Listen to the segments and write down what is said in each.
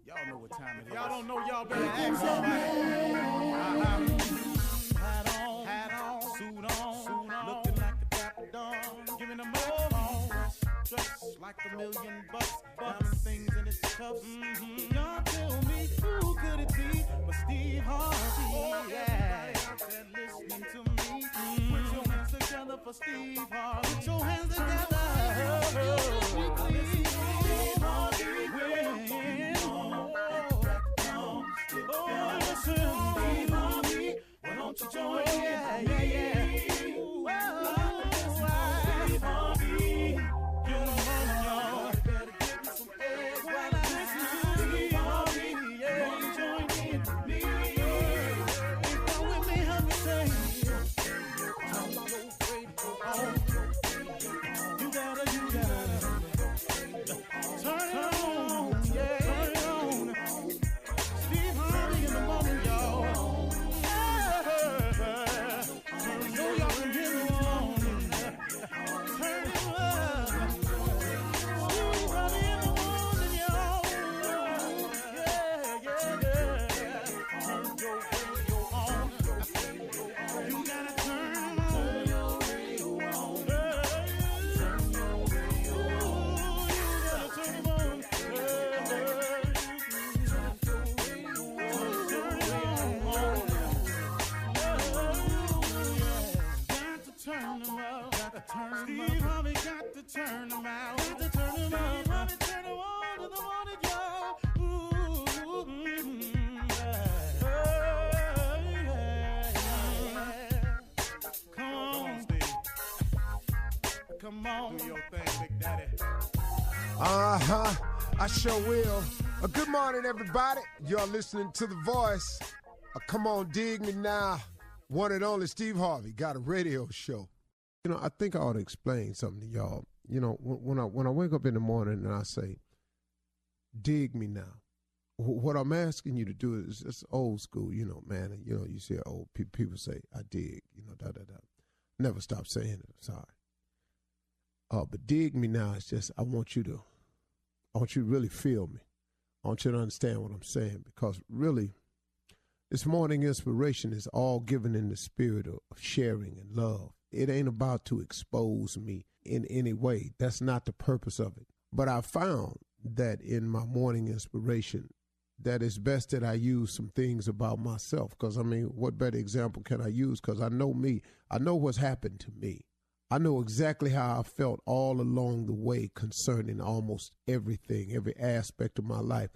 Y'all know what time it is. Y'all don't know, y'all better ask somebody. Hat on, suit on, looking like the Dapper Dawn, giving them all dressed like $1 million, diamond things in its cuffs. Y'all tell me who could it be but Steve Harvey? Oh, yeah. Everybody out there listening to me, put your hands together for Steve Harvey. Put your hands together. Steve Harvey will. Oh, listen, Steve Harvey, why don't you join me? Yeah. Steve Harvey, get on, y'all. Better give me some eggs while I listen to Steve Harvey. Yeah, join in with me. If you're with me, help me say, turn your radio on. You gotta turn it on. Yeah, turn it on. Steve Harvey in the morning, y'all. So y'all can hear me on. Turn it up. Steve Harvey in the morning, y'all. Yeah. Turn your radio on. You gotta turn your radio on. Turn your radio on. You gotta turn it on. Turn them up, got to turn Steve Harvey got to turn them out, got to turn them up, Steve Harvey turn them on to the morning, y'all. Come on, Steve. Come on, do your thing, Big Daddy. I sure will. Good morning, everybody. You're listening to The Voice. Come on, dig me now. One and only Steve Harvey got a radio show. You know, I think I ought to explain something to y'all. You know, when I wake up in the morning and I say, dig me now, what I'm asking you to do is it's old school, you know, man. And, you know, you see old people say, I dig, you know, da-da-da. Never stop saying it. I'm sorry. But dig me now is just, I want you to really feel me. I want you to understand what I'm saying, because really, this morning inspiration is all given in the spirit of sharing and love. It ain't about to expose me in any way. That's not the purpose of it. But I found that in my morning inspiration, that it's best that I use some things about myself. Because, I mean, what better example can I use? Because I know me. I know what's happened to me. I know exactly how I felt all along the way concerning almost everything, every aspect of my life.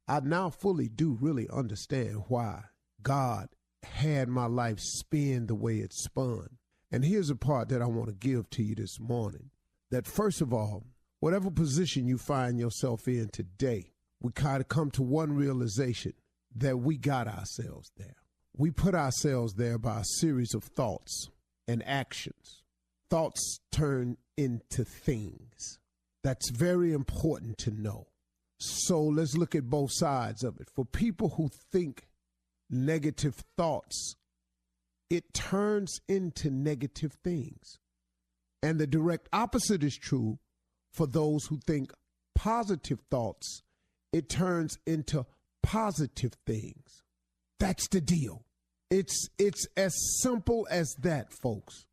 I now fully do really understand why God had my life spin the way it spun. And here's a part that I want to give to you this morning. That first of all, whatever position you find yourself in today, we kind of come to one realization, that we got ourselves there. We put ourselves there by a series of thoughts and actions. Thoughts turn into things. That's very important to know. So let's look at both sides of it. For people who think negative thoughts, it turns into negative things. And the direct opposite is true for those who think positive thoughts. It turns into positive things. That's the deal. It's as simple as that, folks.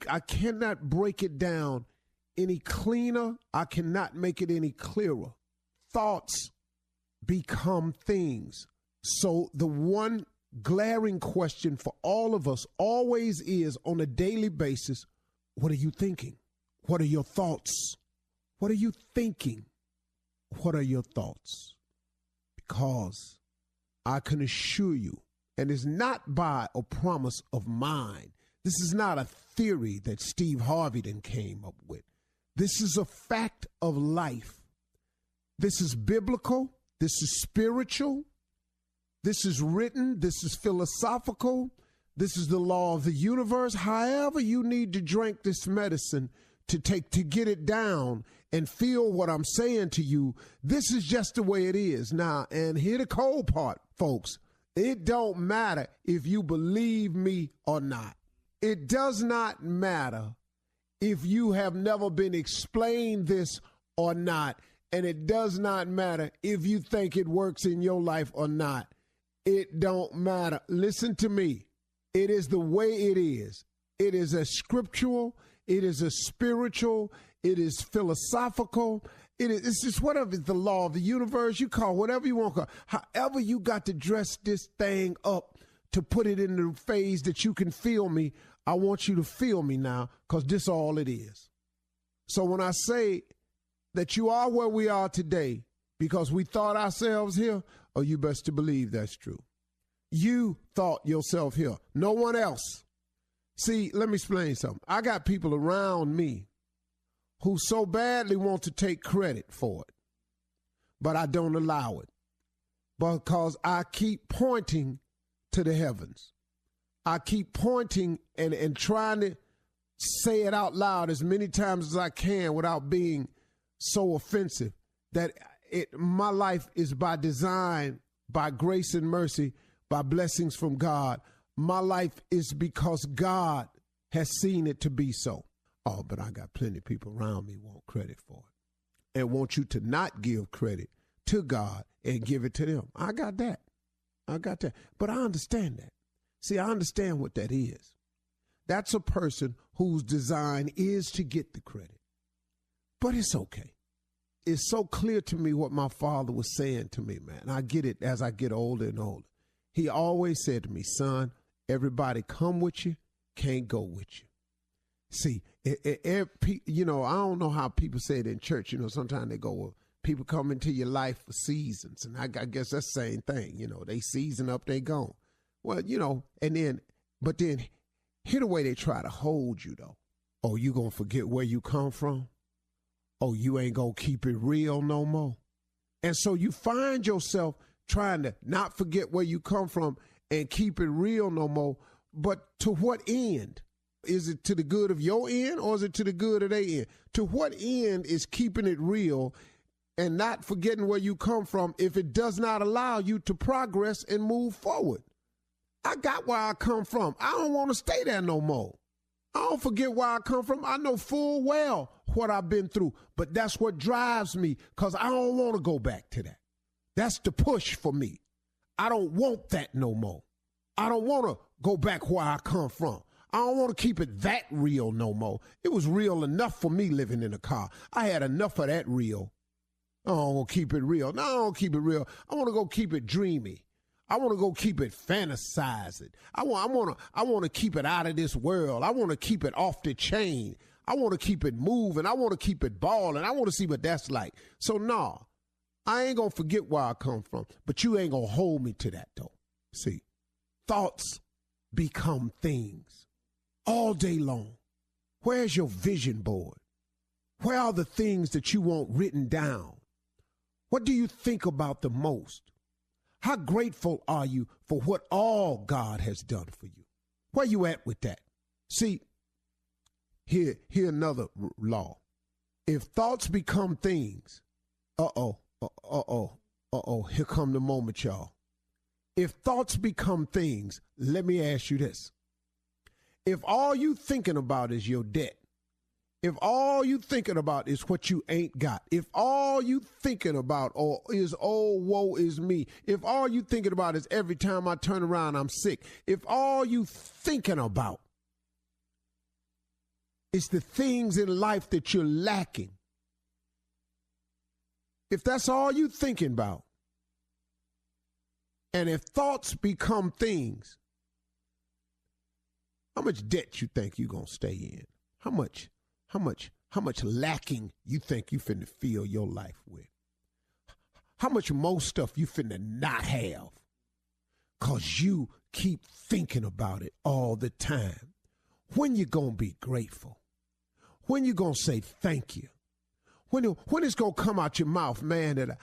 I cannot break it down any cleaner. I cannot make it any clearer. Thoughts become things. So the one glaring question for all of us always is, on a daily basis, what are you thinking? What are your thoughts? What are you thinking? What are your thoughts? Because I can assure you, and it's not by a promise of mine. This is not a theory that Steve Harvey then came up with. This is a fact of life. This is biblical. This is spiritual. This is written. This is philosophical. This is the law of the universe. However you need to drink this medicine to get it down and feel what I'm saying to you, this is just the way it is. Now, and here the cold part, folks. It don't matter if you believe me or not. It does not matter if you have never been explained this or not. And it does not matter if you think it works in your life or not. It don't matter. Listen to me. It is the way it is. It is a scriptural. It is a spiritual. It is philosophical. It's just whatever is the law of the universe. You call whatever you want to call. However you got to dress this thing up to put it in the phase that you can feel me, I want you to feel me now, because this all it is. So when I say that you are where we are today because we thought ourselves here, oh, you best to believe that's true. You thought yourself here. No one else. See, let me explain something. I got people around me who so badly want to take credit for it, but I don't allow it because I keep pointing to the heavens. I keep pointing and trying to say it out loud as many times as I can without being so offensive, that my life is by design, by grace and mercy, by blessings from God. My life is because God has seen it to be so. Oh, but I got plenty of people around me want credit for it and want you to not give credit to God and give it to them. I got that. But I understand that. See, I understand what that is. That's a person whose design is to get the credit. But it's okay. It's so clear to me what my father was saying to me, man. I get it as I get older and older. He always said to me, son, everybody come with you, can't go with you. See, I don't know how people say it in church. Sometimes they go, well, people come into your life for seasons. And I guess that's the same thing. They season up, they gone. Well, but then hear the way they try to hold you, though. Oh, you going to forget where you come from? Oh, you ain't going to keep it real no more? And so you find yourself trying to not forget where you come from and keep it real no more. But to what end? Is it to the good of your end, or is it to the good of their end? To what end is keeping it real and not forgetting where you come from if it does not allow you to progress and move forward? I got where I come from. I don't want to stay there no more. I don't forget where I come from. I know full well what I've been through, but that's what drives me, because I don't want to go back to that. That's the push for me. I don't want that no more. I don't want to go back where I come from. I don't want to keep it that real no more. It was real enough for me living in a car. I had enough of that real. I don't want to keep it real. No, I don't keep it real. I want to go keep it dreamy. I want to go keep it fantasizing. I want to keep it out of this world. I want to keep it off the chain. I want to keep it moving. I want to keep it balling. I want to see what that's like. So, nah, I ain't going to forget where I come from, but you ain't going to hold me to that, though. See, thoughts become things all day long. Where's your vision board? Where are the things that you want written down? What do you think about the most? How grateful are you for what all God has done for you? Where you at with that? See, here another law. If thoughts become things, here come the moment, y'all. If thoughts become things, let me ask you this. If all you thinking about is your debt, if all you thinking about is what you ain't got, if all you thinking about is, oh, woe is me, if all you thinking about is every time I turn around, I'm sick, if all you thinking about is the things in life that you're lacking, if that's all you thinking about, and if thoughts become things, how much debt you think you're going to stay in? How much lacking you think you finna fill your life with? How much more stuff you finna not have? 'Cause you keep thinking about it all the time. When you gonna be grateful? When you gonna say thank you? When it's gonna come out your mouth, man, that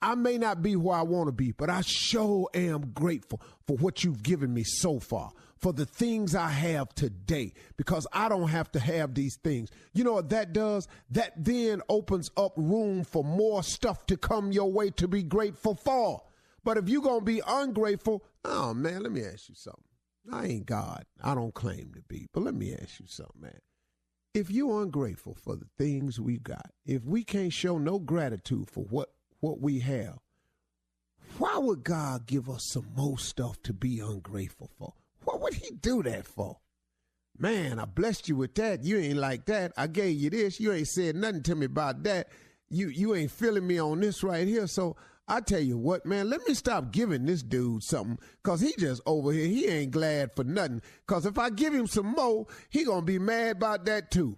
I may not be where I want to be, but I sure am grateful for what you've given me so far, for the things I have today, because I don't have to have these things. You know what that does? That then opens up room for more stuff to come your way to be grateful for. But if you're going to be ungrateful, oh, man, let me ask you something. I ain't God. I don't claim to be, but let me ask you something, man. if you're ungrateful for the things we got, if we can't show no gratitude for what we have, why would God give us some more stuff to be ungrateful for? What would he do that for? Man, I blessed you with that. You ain't like that. I gave you this. You ain't said nothing to me about that. You ain't feeling me on this right here. So I tell you what, man, let me stop giving this dude something, because he just over here. He ain't glad for nothing, because if I give him some more, he going to be mad about that too.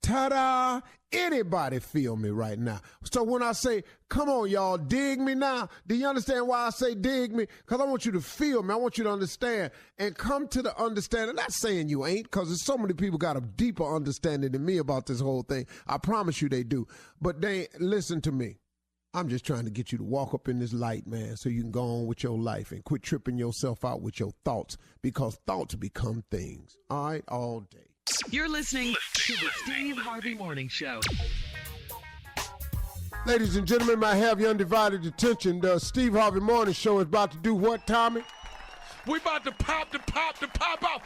Ta-da! Anybody feel me right now? So when I say, come on, y'all, dig me now, do you understand why I say dig me? Because I want you to feel me. I want you to understand and come to the understanding. Not saying you ain't, because there's so many people got a deeper understanding than me about this whole thing. I promise you they do. But they listen to me. I'm just trying to get you to walk up in this light, man, so you can go on with your life and quit tripping yourself out with your thoughts, because thoughts become things. All right, all day. You're listening to the Steve Harvey Morning Show. Ladies and gentlemen, I have your undivided attention. The Steve Harvey Morning Show is about to do what, Tommy? We about to pop off.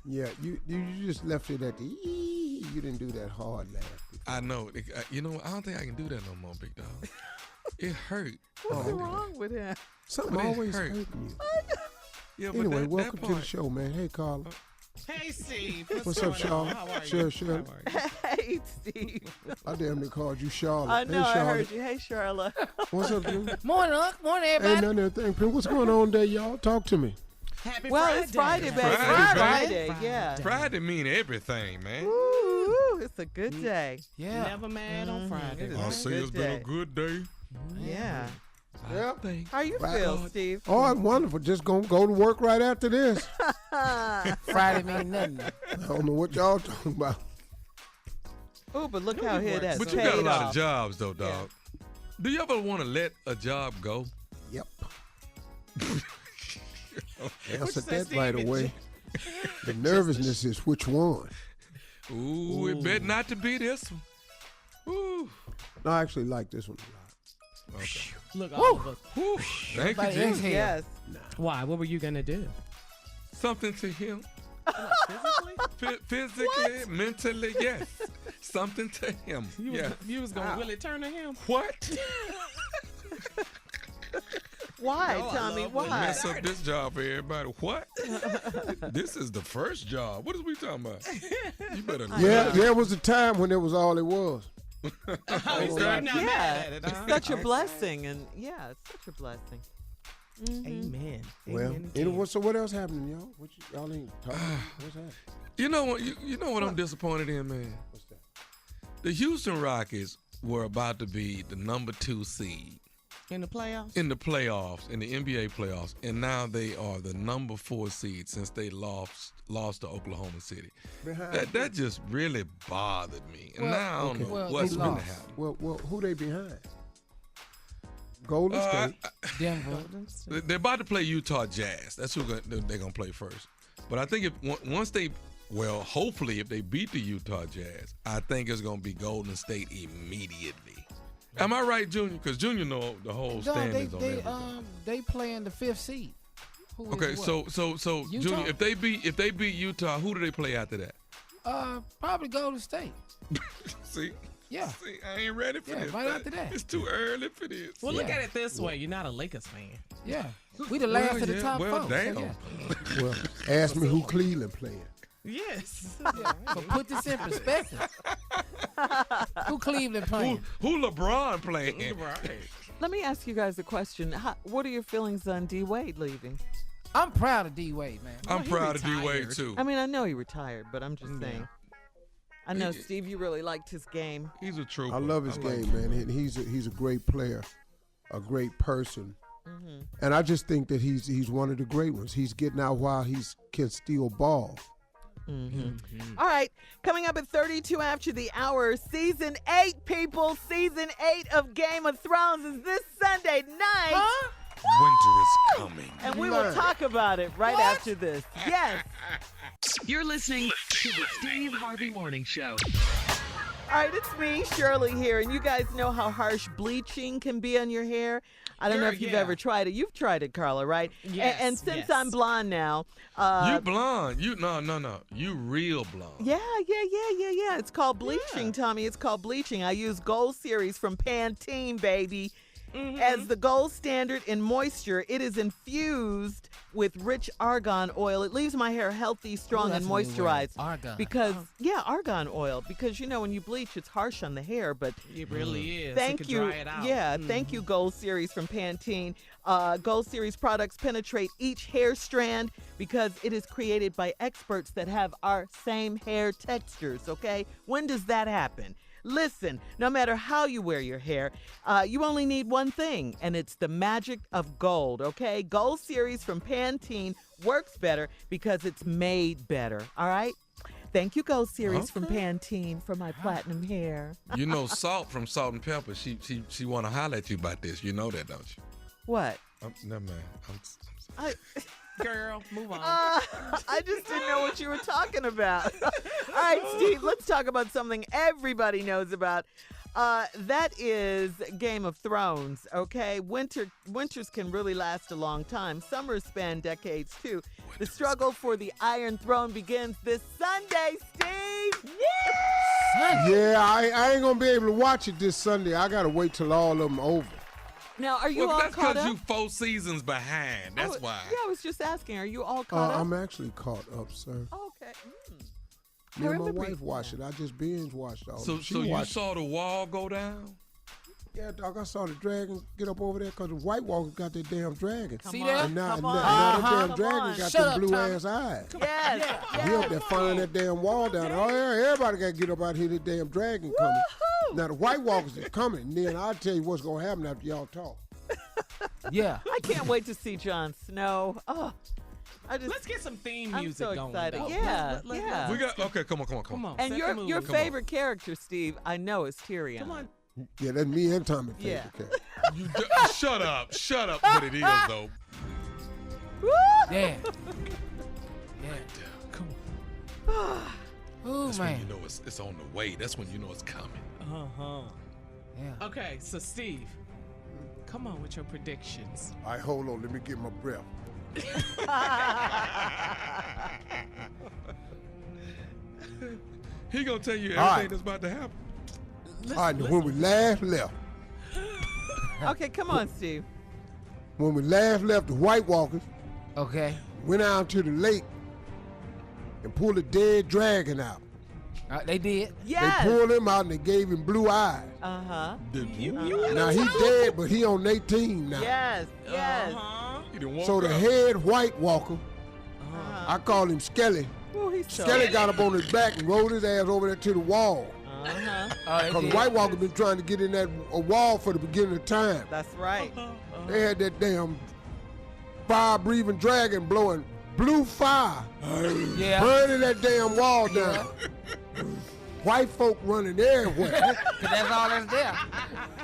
Yeah, you just left it at the you didn't do that hard laugh. I know. You know, I don't think I can do that no more, big dog. It hurt. What's wrong with him? Something always hurting you. Yeah, anyway, welcome to the show, man. Hey, Carla. Hey, Steve. What's up, Charlotte? How are you? Shirley. Hey, Steve. I damn near called you Charlotte. I know, hey, I heard you. Hey, Charlotte. What's up, dude? Morning, Unc. Morning, everybody. Ain't nothing to think. What's going on there, y'all? Talk to me. Happy Well, Friday. it's Friday, baby. Friday. Yeah. Friday mean everything, man. Ooh, it's a good day. Yeah. Never mad on Friday. It is I'll a say good it's been a day. good day. Yeah. Yeah. How you feel, Steve? Oh, I'm wonderful. Just gonna go to work right after this. Friday mean nothing. I don't know what y'all talking about. Oh, but look how here that's But you paid got a lot off. of jobs, though, dog. Do you ever want to let a job go? Yep. you Answer say, that right Steve? away. The nervousness is which one? Ooh, it better not to be this one. Ooh. No, I actually like this one a lot. Okay. Look, all of us. Whew. Thank you, Everybody Jesus. exhale. Yes. Why? What were you going to do? Something to him. Physically? Physically, mentally, yes. Something to him. You was going to really turn to him? What? Why, No, I Tommy? love Why? Mess up this job for everybody. What? This is the first job. What is we talking about? You better. Yeah, there was a time when it was all it was. You're not mad at it, huh? It's such a blessing, and yeah, it's such a blessing. Amen. Well, Amen anyway, so what else happening, y'all? Y'all ain't talking. What's happening? You know what? You know what I'm disappointed in, man. What's that? The Houston Rockets were about to be the number 2 seed In the playoffs? in the playoffs, in the NBA playoffs, and now they are the number 4 seed since they lost to Oklahoma City. That just really bothered me. And Well, now I don't know well, what's they going to lost. happen. Well, who they behind? Golden State. Denver. They're about to play Utah Jazz. That's who they're going to play first. But I think hopefully if they beat the Utah Jazz, I think it's going to be Golden State immediately. Am I right, Junior? Because Junior know the whole No, standings on everything. they play in the 5th seed. Who is Okay, what? so Utah? Junior, if they beat Utah, who do they play after that? Probably Golden State. See, Yeah. see, I ain't ready for Yeah, this. right after that. It's too early for this. Well, look Yeah. at it this way. You're not a Lakers fan. Yeah. We the last Well, of the yeah, top well, 4. damn. So, yeah. Well, ask me who Cleveland playing. Yes. So put this in perspective. Who Cleveland playing? Who LeBron playing? Right. Let me ask you guys a question. What are your feelings on D. Wade leaving? I'm proud of D. Wade, man. I'm he proud of D Wade retired. too. I mean, I know he retired, but I'm just saying. I know, He- Steve, you really liked his game. He's a trooper. I love his like game, him. man. He's a great player, a great person, and I just think that he's one of the great ones. He's getting out while he can still ball. All right, coming up at 32 after the hour, Season 8, people. Season 8 of Game of Thrones is this Sunday night. Winter is coming. And we will talk about it right after this. Yes. You're listening to the Steve Harvey Morning Show. All right, it's me, Shirley, here, and you guys know how harsh bleaching can be on your hair. I don't know if you've ever tried it. You've tried it, Carla, right? Yes. And since I'm blonde now, you blonde? You no. You real blonde. Yeah. It's called bleaching, Tommy. It's called bleaching. I use Gold Series from Pantene, baby. As the gold standard in moisture, it is infused with rich argan oil. It leaves my hair healthy, strong, and moisturized. Argan. Because, argan oil. Because, when you bleach, it's harsh on the hair, but It really is. thank it you. can dry it out. Yeah, thank you, Gold Series from Pantene. Gold Series products penetrate each hair strand because it is created by experts that have our same hair textures, okay? When does that happen? Listen, no matter how you wear your hair, you only need one thing, and it's the magic of gold, okay? Gold Series from Pantene works better because it's made better, all right? Thank you, Gold Series from Pantene, for my platinum hair. You know Salt from Salt and Pepper. She want to holler at you about this. You know that, don't you? What? Never mind. I Girl, move on. I just didn't know what you were talking about. All right, Steve, let's talk about something everybody knows about. That is Game of Thrones, okay? Winters can really last a long time. Summers span decades, too. The struggle for the Iron Throne begins this Sunday, Steve! Yeah, I ain't going to be able to watch it this Sunday. I got to wait till all of them over. Now, are you Well, all that's caught because up? you 4 seasons behind. That's why. Yeah, I was just asking. Are you all caught up? I'm actually caught up, sir. Okay. Me and my remember wife watched it. I just binge watched all So of it. She you watched saw the wall go down? Yeah, dog, I saw the dragon get up over there because the White Walkers got that damn dragon. See that? And now, Come now on. that damn Come dragon on. got Shut them up, blue-ass Tommy. eyes. Yes. He up there firing that damn wall down. Oh, yeah, everybody got to get up out here. The damn dragon coming. Woohoo! Now, the White Walkers is coming. And then I'll tell you what's going to happen after y'all talk. Yeah. I can't wait to see Jon Snow. Oh, Let's get some theme I'm music so going. excited. though. Yeah, Let's- yeah. We got okay. Come on. Come on. And set your the mood. your Come on. favorite character, Steve, I know is Tyrion. Come on. Yeah, that's me and Tommy. Yeah. Okay. Shut up. But it is though. Woo! Yeah. Yeah. Come on. Oh, That's when man. you know it's on the way. That's when you know it's coming. Yeah. Okay, so Steve, come on with your predictions. All right, hold on. Let me get my breath. He gonna tell you everything All right. that's about to happen. All right, now, when we last left, Okay, come on, Steve. the White Walkers Okay. went out to the lake and pulled a dead dragon out. They did. Yes. They pulled him out and they gave him blue eyes. Uh-huh. Now he dead, but he on their team now. Yes. Yes. He done woke So the up. head White Walker, Uh-huh. I call him Skelly. Ooh, he's so. Skelly got up on his back and rolled his ass over there to the wall. Uh-huh. Oh, they Because the did. White Walker been trying to get in that wall for the beginning of time. That's right. They had that damn fire-breathing dragon blowing blue fire, Yeah. burning that damn wall down. White folk running everywhere. 'Cause that's all that's there.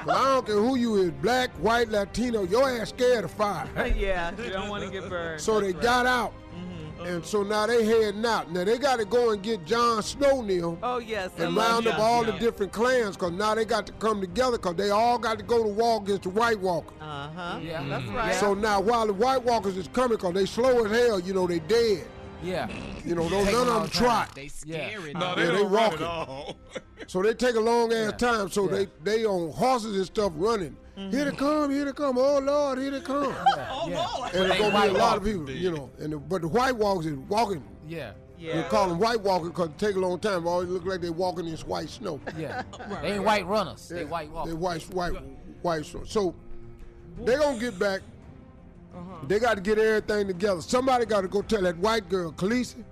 But I don't care who you is, black, white, Latino, your ass scared of fire. Yeah, you don't want to get burned. So they That's got right. out. And so now they heading out. Now they got to go and get Jon Snow now Oh, yes. I and love round up Jon all Snow. the different clans because now they got to come together because they all got to go to war against the White Walker. Uh-huh. Yeah. That's right. So now while the White Walkers is coming because they slow as hell, you know, they dead. Yeah. You know, Take none of a long them time. trot. They scary. No, though. they Yeah, they don't run walking. at all. So they take a long ass time. So Yeah. they on horses and stuff running. Here they come, here they come. Oh Lord, here they come. Oh, Yeah. Lord. And They there's gonna White be a lot of Walkers. people, you know. But the White Walkers is walking. Yeah. We Yeah. call them White Walkers because it take a long time. They always look like they walking in this white snow. Yeah. Right, They ain't right. white runners. They Yeah, white walkers. They white snow. So they gonna get back. They got to get everything together. Somebody got to go tell that white girl, Khaleesi,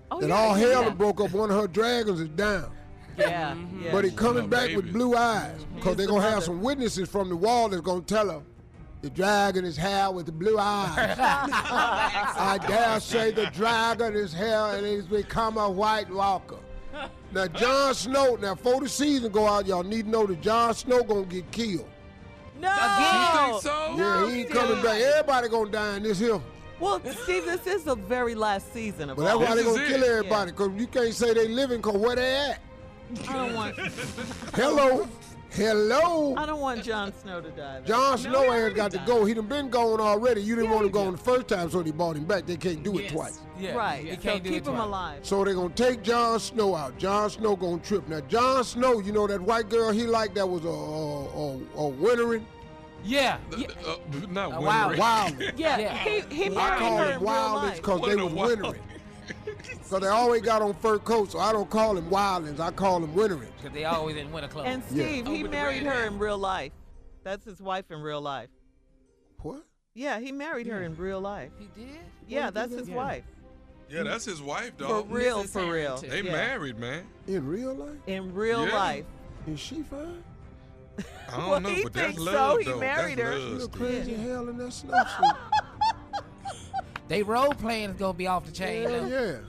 Oh, that yeah, all hell yeah. done broke up. One of her dragons is down. Yeah. Yeah. But he coming her back with babies. blue eyes because He's they're the going to have mother. some witnesses from the wall that's going to tell her the dragon is hell with the blue eyes. I dare say the dragon is hell and he's become a White Walker. Now, Jon Snow, now, before the season go out, y'all need to know that Jon Snow going to get killed. No. You think so? Yeah, he ain't coming back. Everybody going to die in this hill. Well, Steve, this is the very last season of But that's all. why they This going is to kill it. everybody because you can't say they living because where they at. I don't want. Hello. I don't want Jon Snow to die. Though. Jon Snow he ain't already got to died. go. He done been gone already. You didn't Yeah, want to he go did. on the first time, so they bought him back. They can't do it Yes. twice. Yeah. Right. He So can't do keep it him twice. alive. So they're going to take Jon Snow out. Jon Snow going to trip. Now, Jon Snow, you know that white girl he liked that was a wintering? Yeah. Not A wintering. Wilding. Yeah, Yeah. he I married call her them in real wildlings life. because they What a was wild- wintering. Because they always got on fur coats, so I don't call them wildlings. I call them wintering. Because they always in winter clothes. And Yeah. Steve, Oh, he with the married red her hair. in real life. That's his wife in real life. What? Yeah, he married her in real life. He did? Yeah, that's his Yeah. wife. Yeah, that's his wife, For dog. real, Mrs. for real. Harrington. They Yeah. married, man. In real life? In real Yeah. life. Is she fine? I don't Well, know, he but that's thinks so. love, He though. married that's her. She Love, look Steve. crazy as hell in that snowsuit. They role playing is going to be off the chain. Hell though.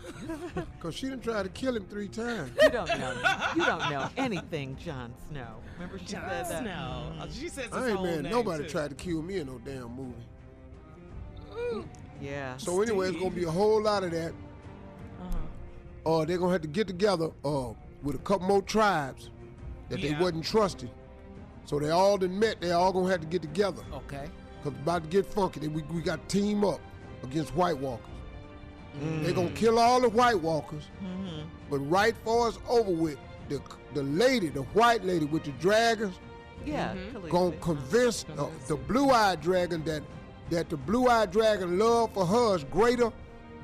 yeah. Because she done tried to kill him 3 times. You don't know. You don't know anything, Jon Snow. Remember she Jon said that? Snow. She says his I ain't whole man, name, nobody too. tried to kill me in no damn movie. Yeah. So anyway, it's gonna be a whole lot of that. They're gonna have to get together with a couple more tribes that they Yeah. wasn't trusting. So they all done met. They all gonna have to get together. Okay. Cause it's about to get funky. We got to team up against White Walkers. They're gonna kill all the White Walkers. But right before it's over with, the lady, the white lady with the dragons, Yeah. gonna convince the blue-eyed dragon that the blue-eyed dragon love for her is greater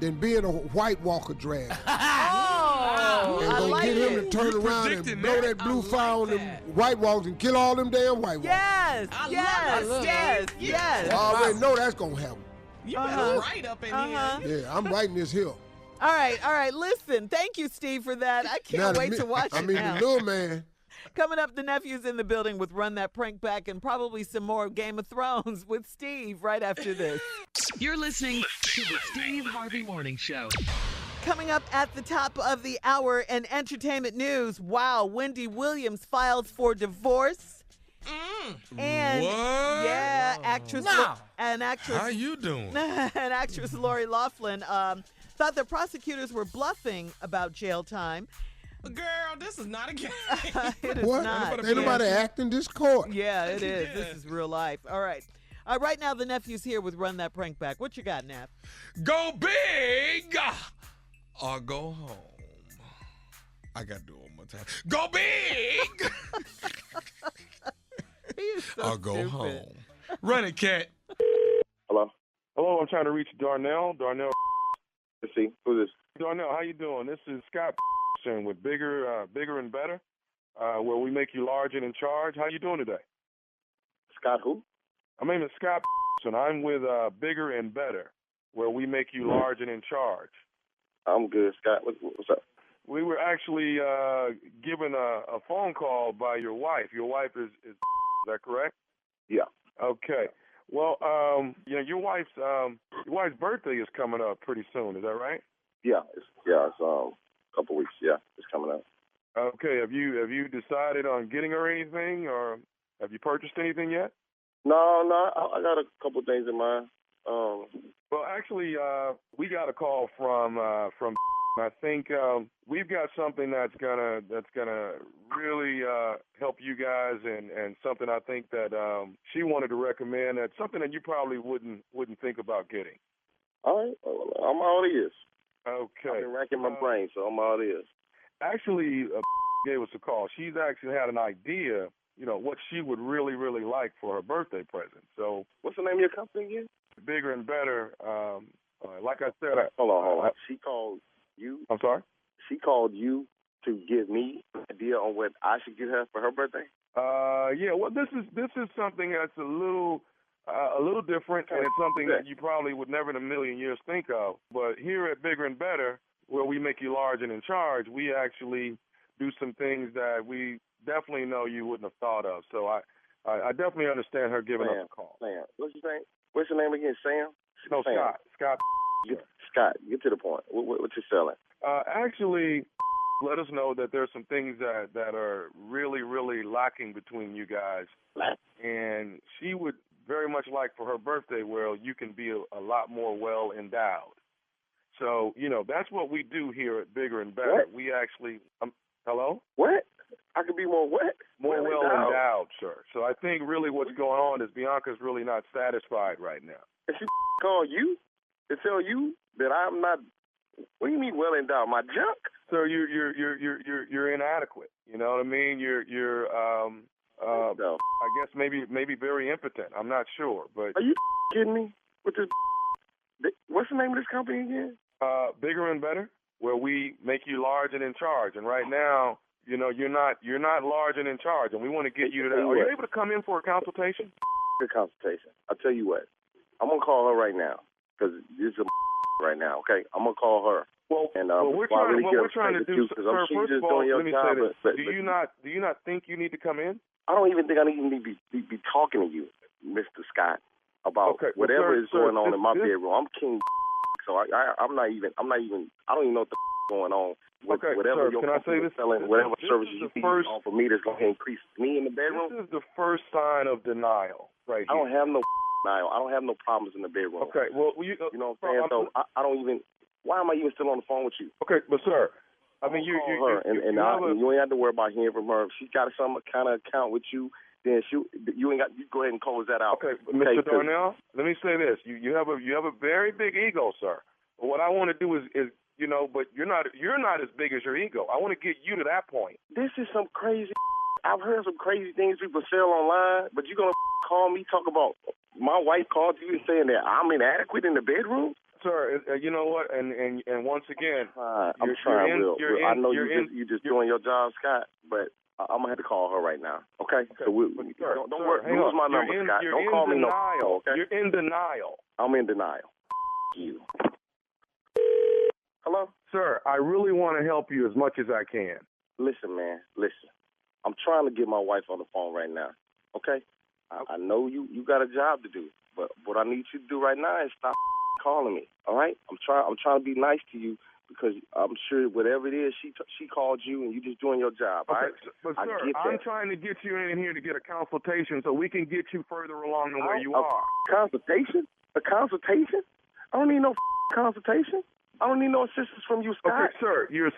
than being a White Walker dragon. Oh, And I gonna like get him it. to turn You around and predicting blow that? that blue I fire like on them that. White Walkers and kill all them damn White Walkers. Yes. I love Yes. it, Yes. Steve. Yes. I already know that's gonna happen. You Uh-huh. better right up in here. Yeah, I'm writing this here. All right. Listen, thank you, Steve, for that. I can't Now, wait to watch I it mean, now. the little man. Coming up, the nephew's in the building with Run That Prank Back and probably some more Game of Thrones with Steve right after this. You're listening to the Steve Harvey Morning Show. Coming up at the top of the hour in entertainment news, wow, Wendy Williams files for divorce. And What? yeah, actress No. an actress How you doing? an actress Lori Loughlin thought the prosecutors were bluffing about jail time. Girl, this is not a game. It is What? not. Ain't nobody acting this court. Yeah, it is. This is real life. All right. Right now, the nephew's here with Run That Prank Back. What you got, Neph? Go big or go home. I got to do it one more time. Go big He is so or go stupid. home. Run it, cat. Hello? Hello, I'm trying to reach Darnell. Darnell, let's see, who's this? Darnell, how you doing? This is Scott with Bigger and Better, where we make you large and in charge. How you doing today? Scott who? My name is Scott and I'm with Bigger and Better, where we make you large and in charge. I'm good, Scott. What's up? We were actually given a phone call by your wife. Your wife is that correct? Yeah. Okay. Well, your wife's birthday is coming up pretty soon. Is that right? Yeah. It's a couple weeks. Yeah, it's coming up. Okay. Have you decided on getting her anything, or have you purchased anything yet? No. I got a couple things in mind. Well, actually, we got a call from. I think we've got something that's gonna really help you guys, and something I think that she wanted to recommend. That's something that you probably wouldn't think about getting. All right, I'm all ears. Okay. I've been racking my brain, so I'm all ears. Actually, gave us a call. She's actually had an idea, what she would really, really like for her birthday present. So, what's the name of your company again? Bigger and Better. Like I said, hold on. She called you. I'm sorry. She called you to give me an idea on what I should get her for her birthday. Yeah. Well, this is something that's a little different, and it's something that you probably would never in a million years think of. But here at Bigger and Better, where we make you large and in charge, we actually do some things that we definitely know you wouldn't have thought of. So I definitely understand her giving us a call. Sam. What's your name? What's your name again? Sam? No, Sam. Scott. Scott, get to the point. What you selling? Actually, let us know that there's some things that are really, really lacking between you guys. And she would very much like for her birthday, where you can be a lot more well endowed. So, that's what we do here at Bigger and Better. What? We actually, Hello? What? I could be more what? More well endowed, sir. So I think really what's going on is Bianca's really not satisfied right now. And she call you to tell you that I'm not. What do you mean well endowed? My junk? Sir, you're inadequate. You know what I mean? You're I guess maybe very impotent. I'm not sure, but are you kidding me with this? What's the name of this company again? Bigger and Better, where we make you large and in charge. And right now, you know, you're not large and in charge, and we want to get you to that. Are you able to come in for a consultation? A consultation. I'll tell you what. I'm gonna call her right now because this is right now. Okay, I'm gonna call her. Well, and we're trying to do, sir. First of all, let me say this: do you not think you need to come in? I don't even think I need to be talking to you, Mr. Scott, about whatever is going on in my bedroom. I'm king, so I'm not even. I don't even know what the going on. Whatever your company is selling, whatever services you need on for me that's going to increase me in the bedroom. This is the first sign of denial, right here. I don't have no denial. I don't have no problems in the bedroom. Okay, well, you know what I'm saying? So I don't even. Why am I even still on the phone with you? Okay, but sir, I mean, you ain't have to worry about hearing from her. If she's got some kind of account with you, then you ain't got. You go ahead and close that out. Okay, Mr. Darnell, let me say this: you have a very big ego, sir. But what I want to do is you know, but you're not as big as your ego. I want to get you to that point. This is some crazy. I've heard some crazy things people sell online, but you're gonna call me talk about my wife called you and saying that I'm inadequate in the bedroom. Sir, you know what? And once again, I'm trying, Will. I know you're just doing your job, Scott, but I'm gonna have to call her right now. Okay? So don't worry. Lose my number, Scott. Don't call me no. Okay? You're in denial. I'm in denial. You. Hello? Sir, I really want to help you as much as I can. Listen, man. Listen. I'm trying to get my wife on the phone right now. Okay? I know you got a job to do, but what I need you to do right now is stop calling me. All right? I'm trying to be nice to you because I'm sure whatever it is, she called you and you just doing your job. Okay, all right? But sir, I'm trying to get you in here to get a consultation so we can get you further along than where you are. Consultation? A consultation? I don't need no consultation. I don't need no assistance from you, Scott. Okay, sir, you're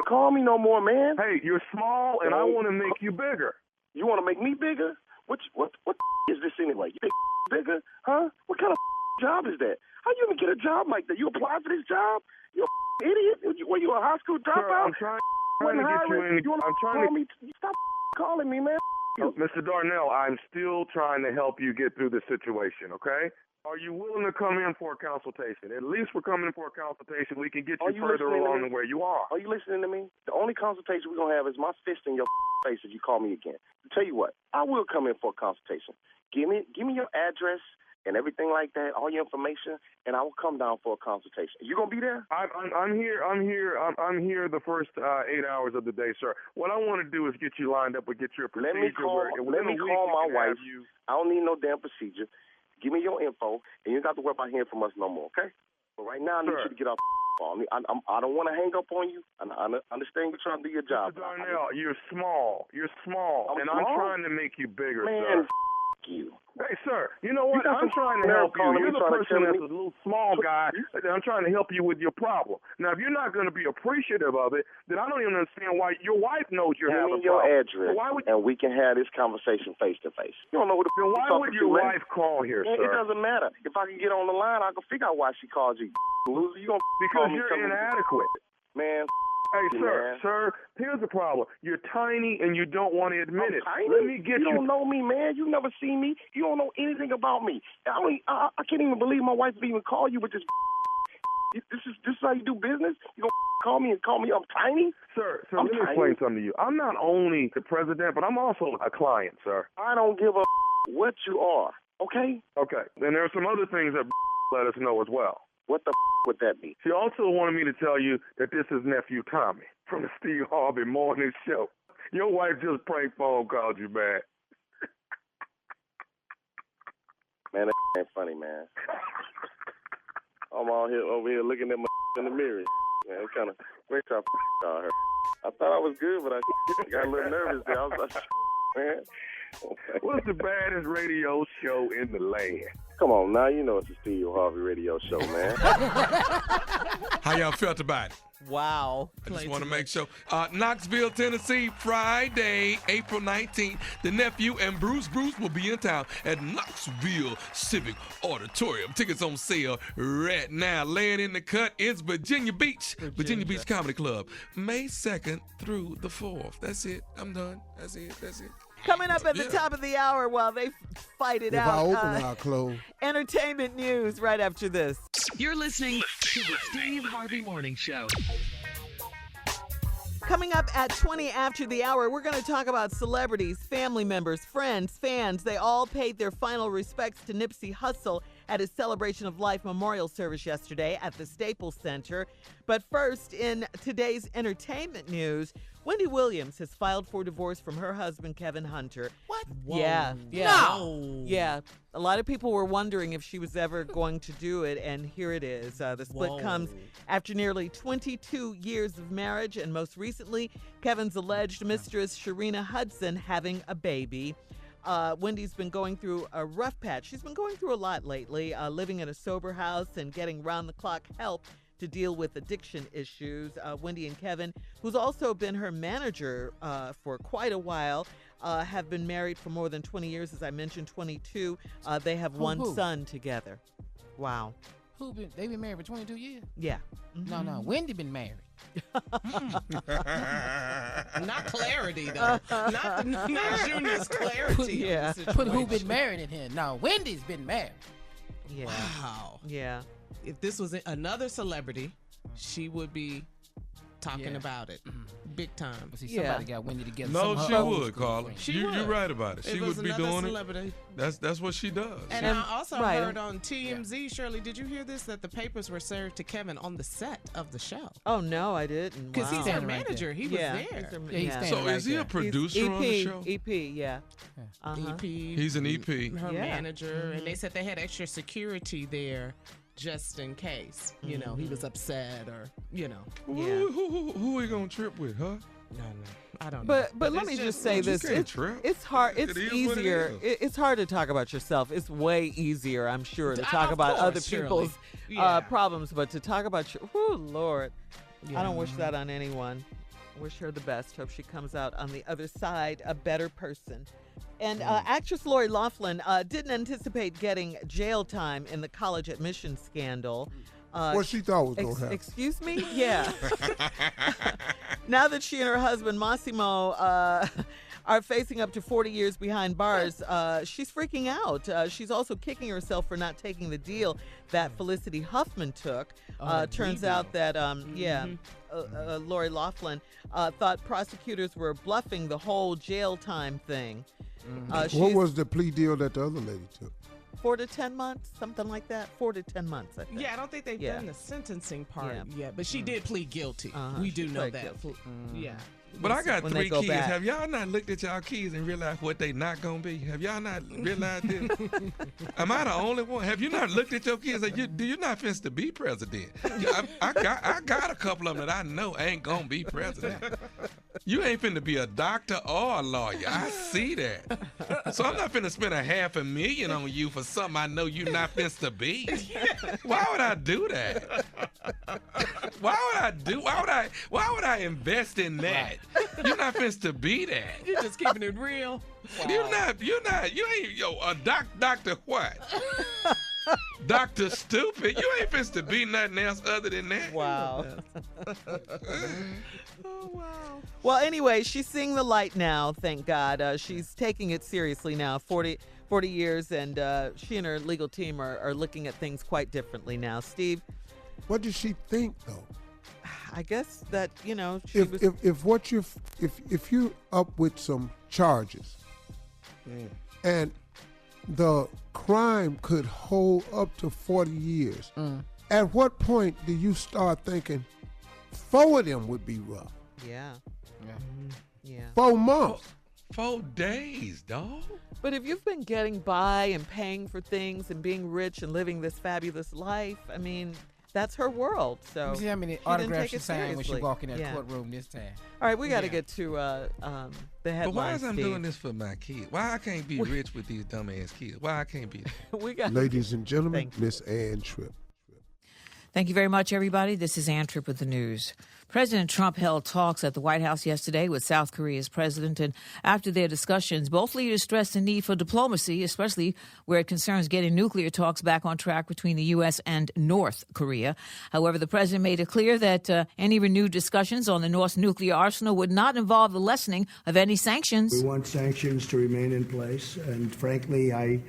call me no more, man. Hey, you're small, and I want to make you bigger. You want to make me bigger? What is this anyway? You think bigger? Huh? What kind of job is that? How you even get a job like that? You apply for this job? You idiot? Were you a high school dropout? Sir, I'm trying to get you in. I'm trying to me. Stop calling me, man. Mr. Darnell, I'm still trying to help you get through the situation, okay? Are you willing to come in for a consultation? At least we're coming in for a consultation. We can get you further along than where you are. Are you listening to me? The only consultation we're going to have is my fist in your face if you call me again. I'll tell you what, I will come in for a consultation. Give me your address and everything like that, all your information, and I will come down for a consultation. You going to be there? I'm here the first 8 hours of the day, sir. What I want to do is get you lined up and get your procedure. Let me call my wife. I don't need no damn procedure. Give me your info, and you don't have to worry about hearing from us no more, okay? But right now, I need you to get off the phone. I don't want to hang up on you. I understand you're trying to do your job. Mr. Darnell, you're small. I'm trying to make you bigger, man, sir. You. Hey, sir, you know what? I'm trying to help you. You're the person that's a little small guy. I'm trying to help you with your problem. Now, if you're not going to be appreciative of it, then I don't even understand why your wife knows you're having a problem. Give me your address, and we can have this conversation face-to-face. You don't know who the then why would your wife call here, sir? It doesn't matter. If I can get on the line, I can figure out why she called you. Loser, you gonna because you're inadequate. Man. Hey, sir, here's the problem. You're tiny and you don't want to admit it. Tiny? Let me get you. You don't know me, man. You've never seen me. You don't know anything about me. I can't even believe my wife would even call you with this. This is how you do business? You gonna call me I'm tiny? Sir, let me explain something to you. I'm not only the president, but I'm also a client, sir. I don't give a what you are, okay? Okay. And there are some other things that let us know as well. What the would that be? She also wanted me to tell you that this is nephew Tommy from the Steve Harvey Morning Show. Your wife just prank phone called you, man. Man, that ain't funny, man. I'm over here looking at my in the mirror. Man, what kind of great time call her? I thought I was good, but I got a little nervous there. I was like, man. What's the baddest radio show in the land? Come on, now you know it's the Steve Harvey radio show, man. How y'all felt about it? Wow. I just want to make sure. Knoxville, Tennessee, Friday, April 19th. The nephew and Bruce will be in town at Knoxville Civic Auditorium. Tickets on sale right now. Laying in the cut is Virginia Beach Comedy Club. May 2nd through the 4th. That's it. I'm done. That's it. Coming up at the top of the hour while they fight it If out. I open, I'll close. Entertainment news right after this. You're listening to the Steve Harvey Morning Show. Coming up at 20 after the hour, we're going to talk about celebrities, family members, friends, fans. They all paid their final respects to Nipsey Hussle at his Celebration of Life memorial service yesterday at the Staples Center. But first, in today's entertainment news, Wendy Williams has filed for divorce from her husband, Kevin Hunter. What? Yeah. No. Yeah. A lot of people were wondering if she was ever going to do it, and here it is. The split comes after nearly 22 years of marriage, and most recently, Kevin's alleged mistress, Sharina Hudson, having a baby. Wendy's been going through a rough patch. She's been going through a lot lately, living in a sober house and getting round-the-clock help to deal with addiction issues. Wendy and Kevin, who's also been her manager for quite a while, have been married for more than 20 years, as I mentioned, 22. They have one son together. Wow. They've been married for 22 years? Yeah. Mm-hmm. No. Wendy been married. Not Clarity, though. not Junior's Clarity. Yeah. Put who been married in here. No, Wendy's been married. Yeah. Wow. Yeah. If this was another celebrity, she would be talking about it big time. But see, somebody got Wendy together. No, she would, Carla. You're right about it. If She it was would be another doing celebrity. it. That's what she does. And I also Right. heard on TMZ, Shirley, did you hear this? That the papers were served to Kevin on the set of the show. Oh, no, I didn't. Because he's her Standing right manager. there. He was there. he's standing So right is he a there. producer on the show? EP, yeah. Uh-huh. EP. He's an EP. Her Yeah. manager. And they said they had extra security there just in case. You know, he was upset or, Yeah. Who are you gonna trip with, huh? No. I don't know. But let it's me just say you this: can't trip. it's hard. It It's is what it easier. is. It's hard to talk about yourself. It's way easier, I'm sure, to Of talk about course, other Shirley. people's Yeah. problems, but to talk about your, whoo, Lord, I don't wish Yeah. that on anyone. Wish her the best. Hope she comes out on the other side a better person. And actress Lori Loughlin didn't anticipate getting jail time in the college admissions scandal. What she thought was going to happen. Excuse me? Yeah. Now that she and her husband, Massimo, are facing up to 40 years behind bars, she's freaking out. She's also kicking herself for not taking the deal that Felicity Huffman took. Turns out that, Lori Loughlin thought prosecutors were bluffing the whole jail time thing. What was the plea deal that the other lady took? 4 to 10 months, something like that. 4 to 10 months, I think. Yeah, I don't think they've done the sentencing part yet, but she did plead guilty. We do she know pled that. guilty. Yeah. But I got When they 3 go kids. back. Have y'all not looked at y'all kids and realized what they not gonna be? Have y'all not realized this? Am I the only one? Have you not looked at your kids and do you not fence to be president? I got a couple of them that I know ain't gonna be president. You ain't finna be a doctor or a lawyer. I see that. So I'm not finna spend $500,000 on you for something I know you not finna to be. Why would I do that? Why would I invest in that? You're not finna to be that. You're just keeping it real. You ain't a doctor what? Dr. Stupid. You ain't finna to be nothing else other than that. Wow. Oh, wow. Well, anyway, she's seeing the light now, thank God. She's taking it seriously now, 40 years, and she and her legal team are looking at things quite differently now. Steve? What did she think, though? I guess that, she was... If you're up with some charges and the crime could hold up to 40 years, at what point do you start thinking 4 of them would be rough? Yeah. Yeah. 4 months. 4 days, dog. But if you've been getting by and paying for things and being rich and living this fabulous life, I mean, that's her world. So See how many she didn't autographs take she it signed when she seriously. walked in that courtroom this time. All right, we got to get to the headlines. But why is I'm Steve. doing this for my kids? Why I can't be rich with these dumbass kids? Why I can't be? We got Ladies and gentlemen, Thank you. Miss Ann Tripp. Thank you very much, everybody. This is Ann Tripp with the news. President Trump held talks at the White House yesterday with South Korea's president, and after their discussions, both leaders stressed the need for diplomacy, especially where it concerns getting nuclear talks back on track between the U.S. and North Korea. However, the president made it clear that any renewed discussions on the North's nuclear arsenal would not involve the lessening of any sanctions. We want sanctions to remain in place, and frankly, I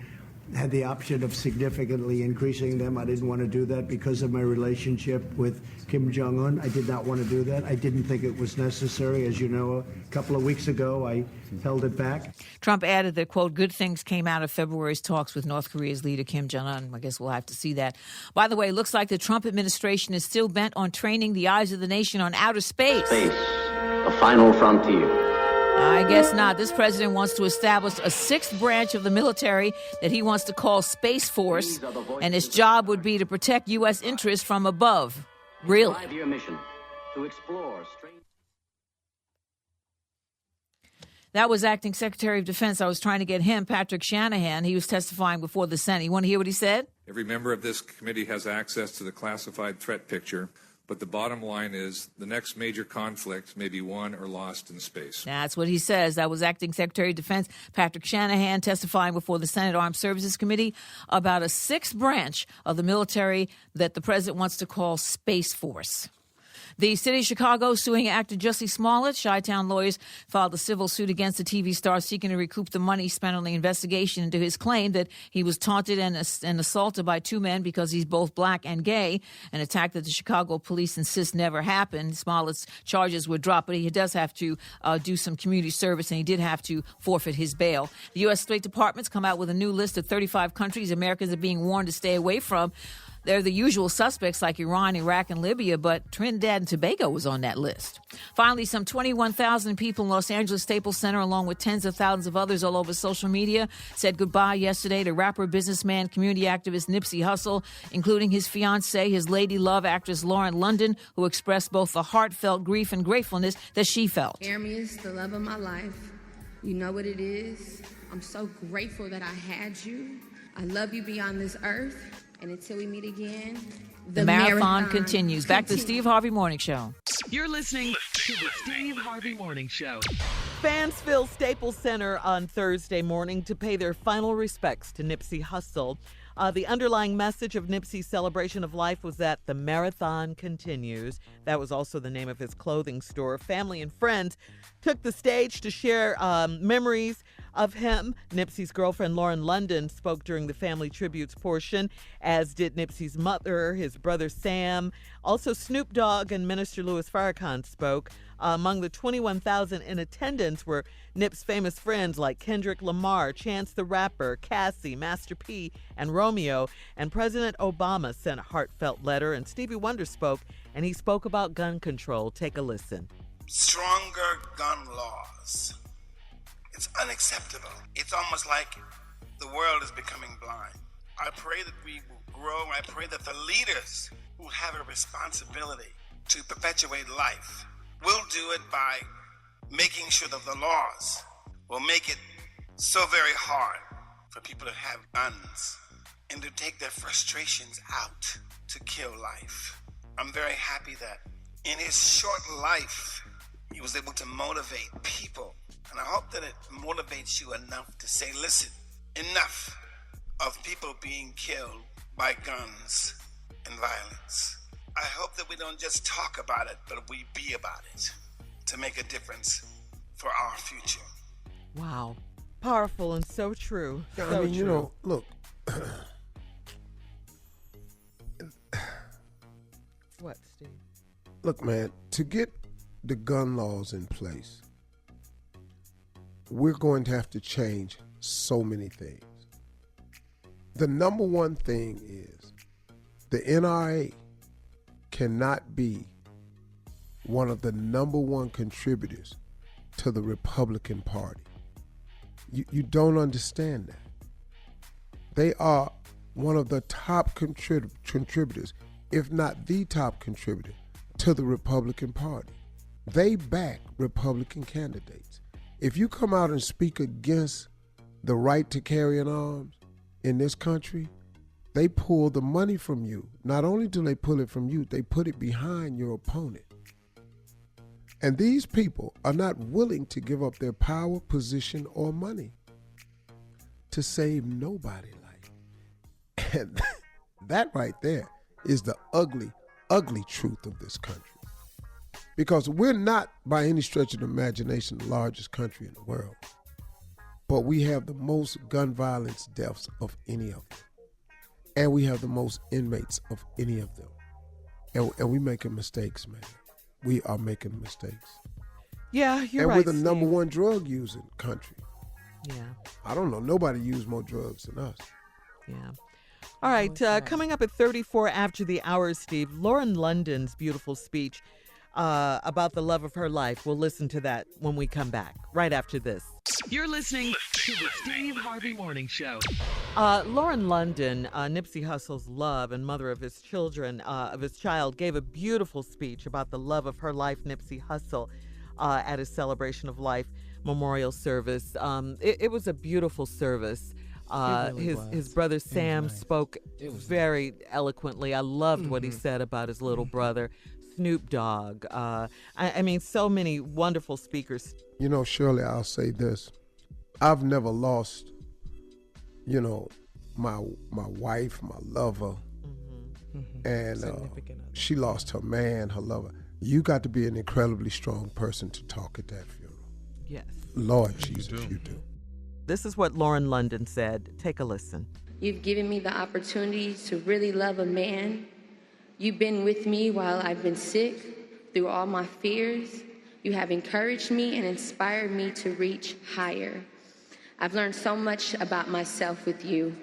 had the option of significantly increasing them. I didn't want to do that because of my relationship with Kim Jong-un. I did not want to do that. I didn't think it was necessary. As you know, a couple of weeks ago, I held it back. Trump added that, quote, good things came out of February's talks with North Korea's leader Kim Jong-un. I guess we'll have to see that. By the way, it looks like the Trump administration is still bent on training the eyes of the nation on outer space. Space, the final frontier. I guess not. This president wants to establish a sixth branch of the military that he wants to call Space Force, and its job would be to protect U.S. interests from above. Really? 5-year mission to explore strange. That was Acting Secretary of Defense. I was trying to get him, Patrick Shanahan. He was testifying before the Senate. You want to hear what he said? Every member of this committee has access to the classified threat picture. But the bottom line is the next major conflict may be won or lost in space. That's what he says. That was Acting Secretary of Defense Patrick Shanahan testifying before the Senate Armed Services Committee about a sixth branch of the military that the president wants to call Space Force. The city of Chicago suing actor Jussie Smollett. Chi-Town lawyers filed a civil suit against the TV star seeking to recoup the money spent on the investigation into his claim that he was taunted and assaulted by two men because he's both black and gay, an attack that the Chicago police insist never happened. Smollett's charges were dropped, but he does have to do some community service, and he did have to forfeit his bail. The U.S. State Department's come out with a new list of 35 countries Americans are being warned to stay away from. They're the usual suspects like Iran, Iraq, and Libya, but Trinidad and Tobago was on that list. Finally, some 21,000 people in Los Angeles Staples Center, along with tens of thousands of others all over social media, said goodbye yesterday to rapper, businessman, community activist Nipsey Hussle, including his fiancée, his lady love actress Lauren London, who expressed both the heartfelt grief and gratefulness that she felt. Jeremy is the love of my life. You know what it is. I'm so grateful that I had you. I love you beyond this earth. And until we meet again, the marathon continues. Back to the Steve Harvey Morning Show. You're listening to the Steve Harvey Morning Show. Fans filled Staples Center on Thursday morning to pay their final respects to Nipsey Hussle. The underlying message of Nipsey's celebration of life was that the marathon continues. That was also the name of his clothing store. Family and friends took the stage to share memories of him. Nipsey's girlfriend, Lauren London, spoke during the family tributes portion, as did Nipsey's mother, his brother Sam. Also, Snoop Dogg and Minister Louis Farrakhan spoke. Among the 21,000 in attendance were Nip's famous friends like Kendrick Lamar, Chance the Rapper, Cassie, Master P, and Romeo. And President Obama sent a heartfelt letter, and Stevie Wonder spoke, and he spoke about gun control. Take a listen. Stronger gun laws. It's unacceptable. It's almost like the world is becoming blind. I pray that we will grow. I pray that the leaders who have a responsibility to perpetuate life will do it by making sure that the laws will make it so very hard for people to have guns and to take their frustrations out to kill life. I'm very happy that in his short life, he was able to motivate people. And I hope that it motivates you enough to say, listen, enough of people being killed by guns and violence. I hope that we don't just talk about it, but we be about it to make a difference for our future. Wow. Powerful and so true. Yeah, so I mean, true. you know, look. What, Steve? Look, man, to get the gun laws in place, we're going to have to change so many things. The number one thing is the NRA cannot be one of the number one contributors to the Republican Party. You don't understand that. They are one of the top contributors, if not the top contributor, to the Republican Party. They back Republican candidates. If you come out and speak against the right to carry an arms in this country, they pull the money from you. Not only do they pull it from you, they put it behind your opponent. And these people are not willing to give up their power, position, or money to save nobody life. And that right there is the ugly, ugly truth of this country. Because we're not, by any stretch of the imagination, the largest country in the world. But we have the most gun violence deaths of any of them. And we have the most inmates of any of them. And we making mistakes, man. We are making mistakes. Yeah, you're right. And we're the Steve. number one drug using country. Yeah. I don't know. Nobody used more drugs than us. Yeah. All right. Coming up at 34 after the hour, Steve, Lauren London's beautiful speech about the love of her life. We'll listen to that when we come back, right after this. You're listening to the Steve Harvey Morning Show. Lauren London, Nipsey Hussle's love and mother of his children, of his child, gave a beautiful speech about the love of her life, Nipsey Hussle, at his Celebration of Life memorial service. It was a beautiful service. His brother Sam spoke very eloquently. I loved what he said about his little brother, Snoop Dogg. I mean, so many wonderful speakers. You know, Shirley, I'll say this. I've never lost, you know, my wife, my lover, and she lost her man, her lover. You got to be an incredibly strong person to talk at that funeral. Yes. Lord Jesus, you do. This is what Lauren London said. Take a listen. You've given me the opportunity to really love a man. You've been with me while I've been sick, through all my fears. You have encouraged me and inspired me to reach higher. I've learned so much about myself with you.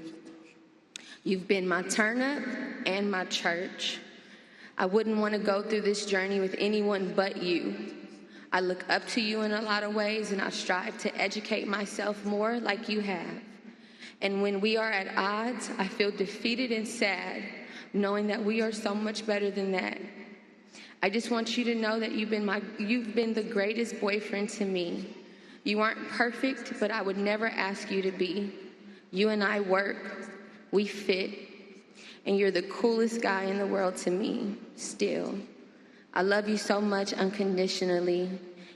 You've been my turn up and my church. I wouldn't want to go through this journey with anyone but you. I look up to you in a lot of ways, and I strive to educate myself more like you have. And when we are at odds, I feel defeated and sad, knowing that we are so much better than that. I just want you to know that you've been the greatest boyfriend to me. You aren't perfect, but I would never ask you to be. You and I work, we fit, and you're the coolest guy in the world to me, still. I love you so much unconditionally.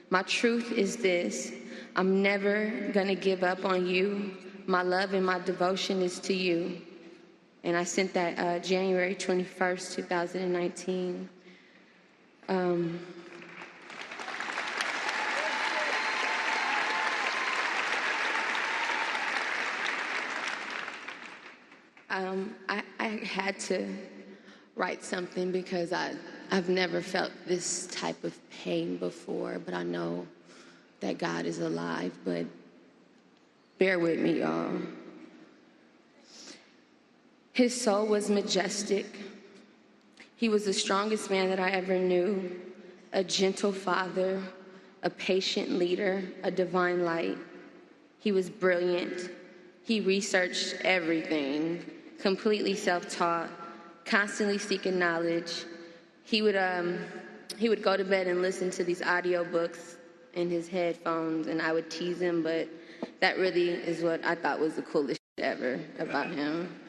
My truth is this: I'm never gonna give up on you. My love and my devotion is to you. And I sent that January 21st, 2019. I had to write something because I've never felt this type of pain before, but I know that God is alive. But bear with me, y'all. His soul was majestic. He was the strongest man that I ever knew, a gentle father, a patient leader, a divine light. He was brilliant. He researched everything, completely self-taught, constantly seeking knowledge. He would go to bed and listen to these audiobooks in his headphones, and I would tease him, but that really is what I thought was the coolest shit ever about him.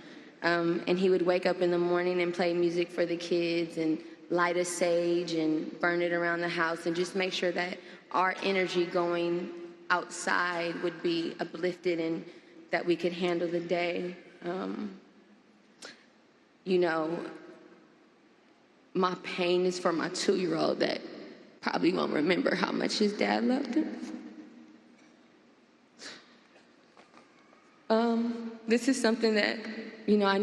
And he would wake up in the morning and play music for the kids and light a sage and burn it around the house and just make sure that our energy going outside would be uplifted and that we could handle the day. You know, my pain is for my 2-year-old that probably won't remember how much his dad loved him. This is something that, you know, I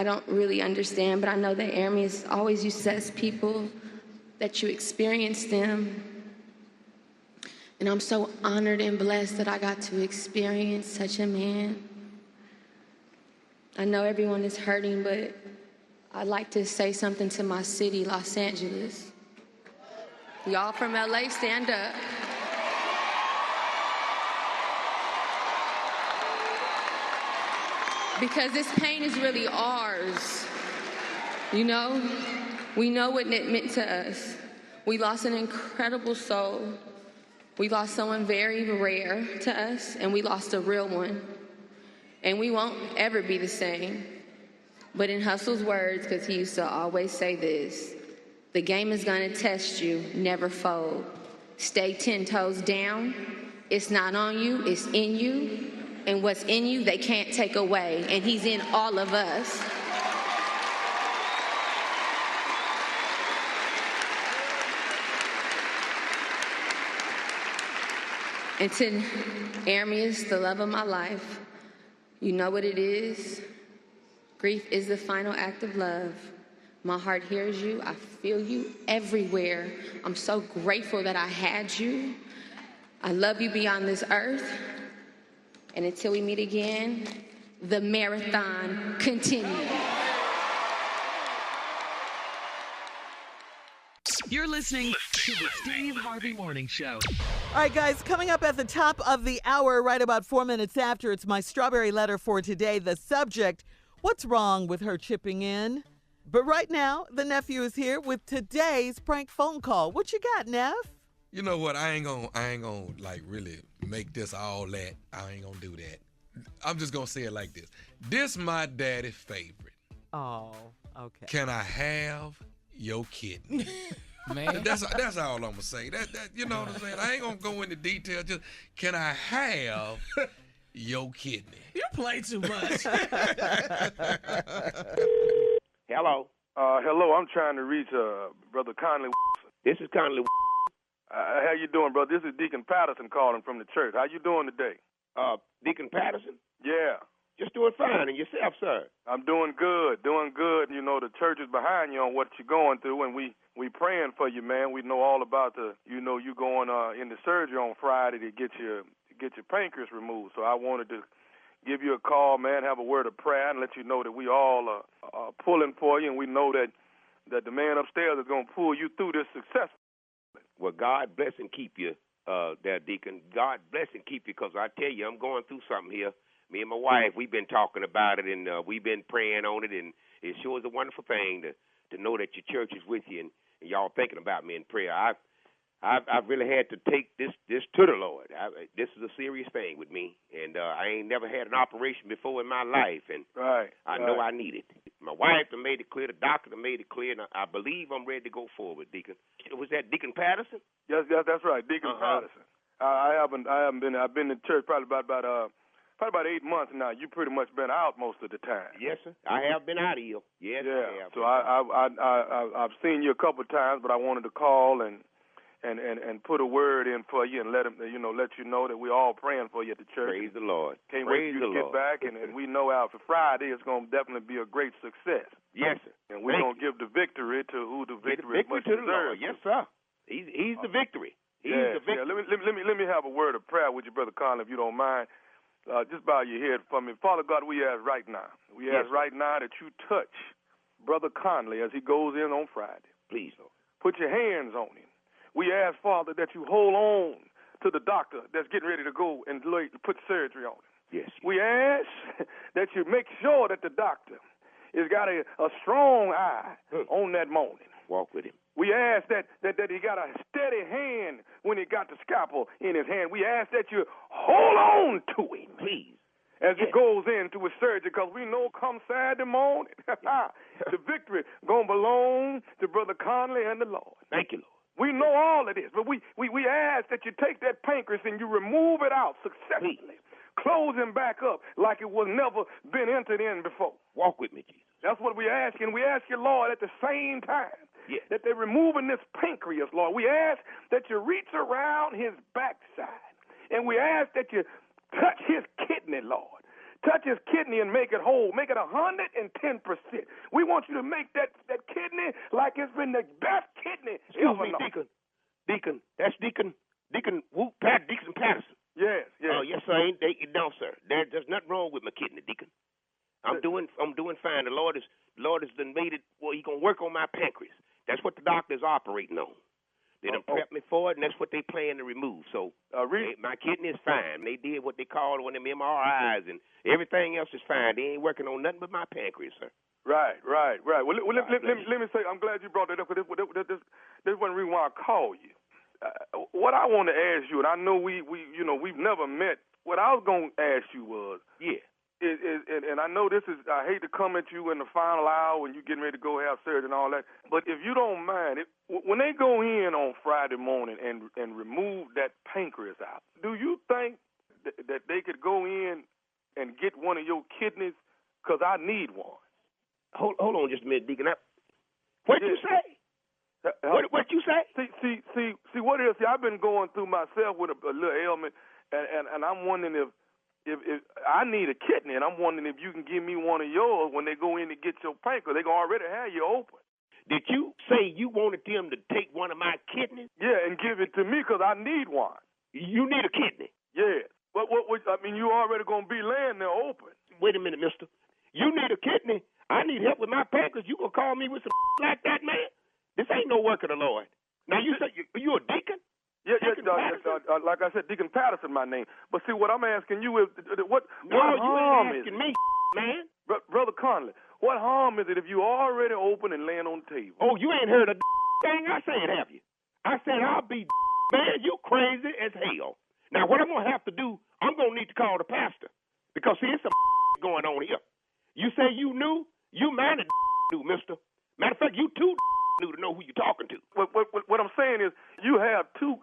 don't really understand, but I know that Aramis always used to say people that you experience them. And I'm so honored and blessed that I got to experience such a man. I know everyone is hurting, but I'd like to say something to my city, Los Angeles. Y'all from LA, stand up. Because this pain is really ours. You know? We know what it meant to us. We lost an incredible soul. We lost someone very rare to us, and we lost a real one. and we won't ever be the same. But in Hussle's words, because he used to always say this, the game is going to test you, never fold. Stay 10 toes down. It's not on you, it's in you. And what's in you, they can't take away. And he's in all of us. And to Arameus, the love of my life, you know what it is. Grief is the final act of love. My heart hears you. I feel you everywhere. I'm so grateful that I had you. I love you beyond this earth. And until we meet again, the marathon continues. You're listening to the Steve Harvey Morning Show. All right, guys, coming up at the top of the hour, right about 4 minutes after, it's my strawberry letter for today. The subject, what's wrong with her chipping in? But right now, the nephew is here with today's prank phone call. What you got, Neff? You know what? I ain't gonna like really make this all that. I ain't gonna do that. I'm just gonna say it like this. This my daddy's favorite. Oh, okay. Can I have your kidney? Man. That's all I'm gonna say. That you know what I'm saying? I ain't gonna go into detail. Just can I have your kidney? You play too much. Hello. Hello. I'm trying to reach Brother Conley. This is Conley. How you doing, brother? This is Deacon Patterson calling from the church. How you doing today? Deacon Patterson? Yeah. Just doing fine. And yourself, sir? I'm doing good. You know, the church is behind you on what you're going through, and we praying for you, man. We know all about you going in the surgery on Friday to get your pancreas removed. So I wanted to give you a call, man, have a word of prayer, and let you know that we all are pulling for you, and we know that the man upstairs is going to pull you through this successfully. Well, God bless and keep you there, Deacon. God bless and keep you, because I tell you, I'm going through something here. Me and my wife, we've been talking about it, and we've been praying on it, and it sure is a wonderful thing to know that your church is with you and y'all thinking about me in prayer. I've really had to take this to the Lord. This is a serious thing with me, and I ain't never had an operation before in my life, and I know I need it. My wife done made it clear, the doctor done made it clear, and I believe I'm ready to go forward, Deacon. Was that Deacon Patterson? Yes, that's right, Deacon Patterson. I've been in church probably about 8 months now. You pretty much been out most of the time. Yes, sir. I have been out of here. Yes, yeah. I have. So I've seen you a couple of times, but I wanted to call and put a word in for you and let you know that we're all praying for you at the church. Praise the Lord. Can't wait for you to get back, and we know after Friday it's going to definitely be a great success. Yes, sir. And we're going to give the victory to who the victory must deserve. Yes, sir. He's the victory. He's the victory. Yeah. Let me have a word of prayer with you, Brother Conley, if you don't mind. Just bow your head for me. Father God, we ask right now. We ask right now that you touch Brother Conley as he goes in on Friday. Please, Lord. Put your hands on him. We ask, Father, that you hold on to the doctor that's getting ready to go and put surgery on him. Yes. We ask that you make sure that the doctor has got a strong eye on that morning. Walk with him. We ask that he got a steady hand when he got the scalpel in his hand. We ask that you hold on to him. Please. As he goes into his surgery, because we know come Saturday morning, the victory going to belong to Brother Conley and the Lord. Thank you, Lord. We know all of this, but we ask that you take that pancreas and you remove it out successfully. Please. Close him back up like it was never been entered in before. Walk with me, Jesus. That's what we ask, and we ask you, Lord, at the same time that they're removing this pancreas, Lord. We ask that you reach around his backside, and we ask that you touch his kidney, Lord. Touch his kidney and make it whole. Make it 110%. We want you to make that kidney like it's been the best kidney Excuse ever. me, Deacon. That's Deacon Patterson. Yes. Oh, yes, sir. No, sir. There's nothing wrong with my kidney, Deacon. I'm doing fine. The Lord has done made it. Well, He's gonna work on my pancreas. That's what the doctor's operating on. They done prepped me for it, and that's what they plan to remove. So my kidney is fine. They did what they called one of them MRIs, and everything else is fine. They ain't working on nothing but my pancreas, sir. Right. Well, let me say, I'm glad you brought that up, because this one reason why I called you. What I want to ask you, and I know we've never met. What I was gonna ask you was, and I know this is, I hate to come at you in the final hour when you're getting ready to go have surgery and all that, but if you don't mind, when they go in on Friday morning and remove that pancreas out, do you think that they could go in and get one of your kidneys? Because I need one. Hold on just a minute, Deacon. What you say? What you say? See what it is? See, I've been going through myself with a little ailment, and I'm wondering if I need a kidney, and I'm wondering if you can give me one of yours when they go in to get your pancreas. They gonna already have you open. Did you say you wanted them to take one of my kidneys? Yeah, and give it to me because I need one. You need a kidney? Yeah. What? I mean, you already gonna be laying there open. Wait a minute, mister. You need a kidney? I need help with my pancreas. You gonna call me with some like that, man? This ain't no work of the Lord. Now, you say you a deacon? Yeah, like I said, Deacon Patterson, my name. But see, what I'm asking you is, what harm you ain't asking is me, man. Brother Conley, what harm is it if you already open and laying on the table? Oh, you ain't heard a thing I said, have you? I said I'll be, man, you crazy as hell. Now, what I'm going to have to do, I'm going to need to call the pastor. Because, see, it's some going on here. You say you knew? You minded knew, mister. Matter of fact, you too knew to know who you're talking to. What I'm saying is, you have two,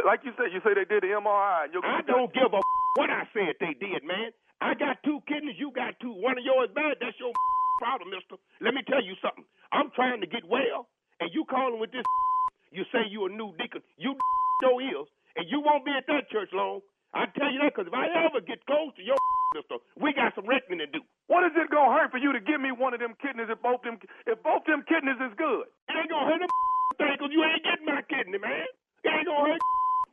like you say they did the MRI. I don't give a what I said they did, man. I got 2 kidneys, you got 2. One of yours bad, that's your problem, mister. Let me tell you something. I'm trying to get well, and you calling with this you say you a new deacon. You your ears, and you won't be at that church long. I tell you that, because if I ever get close to your mister, we got some reckoning to do. What is it gonna hurt for you to give me one of them kidneys if both them kidneys is good? It ain't gonna hurt them thing, because you ain't getting my kidney, man. It ain't gonna hurt.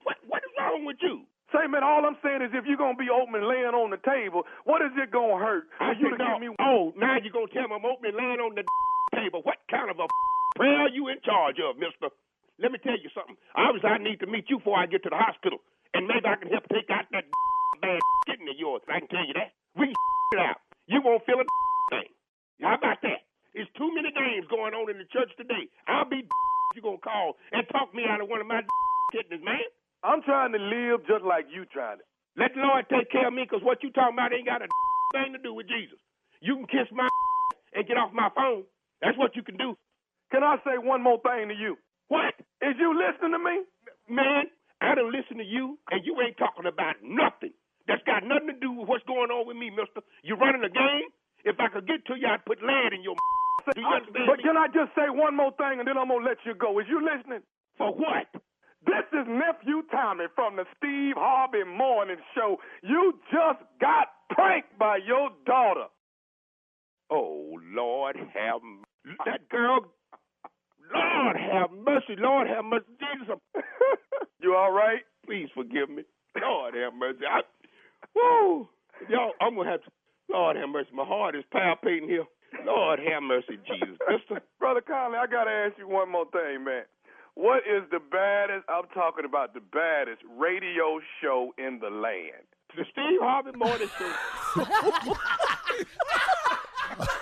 What is wrong with you? Say, man, all I'm saying is if you're gonna be open and laying on the table, what is it gonna hurt for you to give me? Oh, now you're gonna tell me I'm open and laying on the table. What kind of a prayer are you in charge of, mister? Let me tell you something. Obviously, I need to meet you before I get to the hospital, and maybe I can help take out that bad kidney of yours. I can tell you that. We can it out. You won't feel a thing. How about that? There's too many games going on in the church today. I'll be you gonna call and talk me out of one of my kidneys, man. I'm trying to live just like you trying to. Let the Lord take care of me, because what you talking about ain't got a thing to do with Jesus. You can kiss my and get off my phone. That's what you can do. Can I say one more thing to you? What? Is you listening to me? Man, I done listen to you, and you ain't talking about nothing. That's got nothing to do with what's going on with me, mister. You running a game? If I could get to you, I'd put lead in your do you understand But me? can I just say one more thing, and then I'm going to let you go? Is you listening? For what? This is Nephew Tommy from the Steve Harvey Morning Show. You just got pranked by your daughter. Oh, Lord have that girl. Lord have mercy. Lord have mercy. Jesus. You all right? Please forgive me. Lord have mercy. Woo. Y'all, I'm going to have to. Lord have mercy. My heart is palpitating here. Lord have mercy, Jesus. Mister. Brother Conley, I got to ask you one more thing, man. What is the baddest, I'm talking about the baddest radio show in the land? The Steve Harvey Morning Show.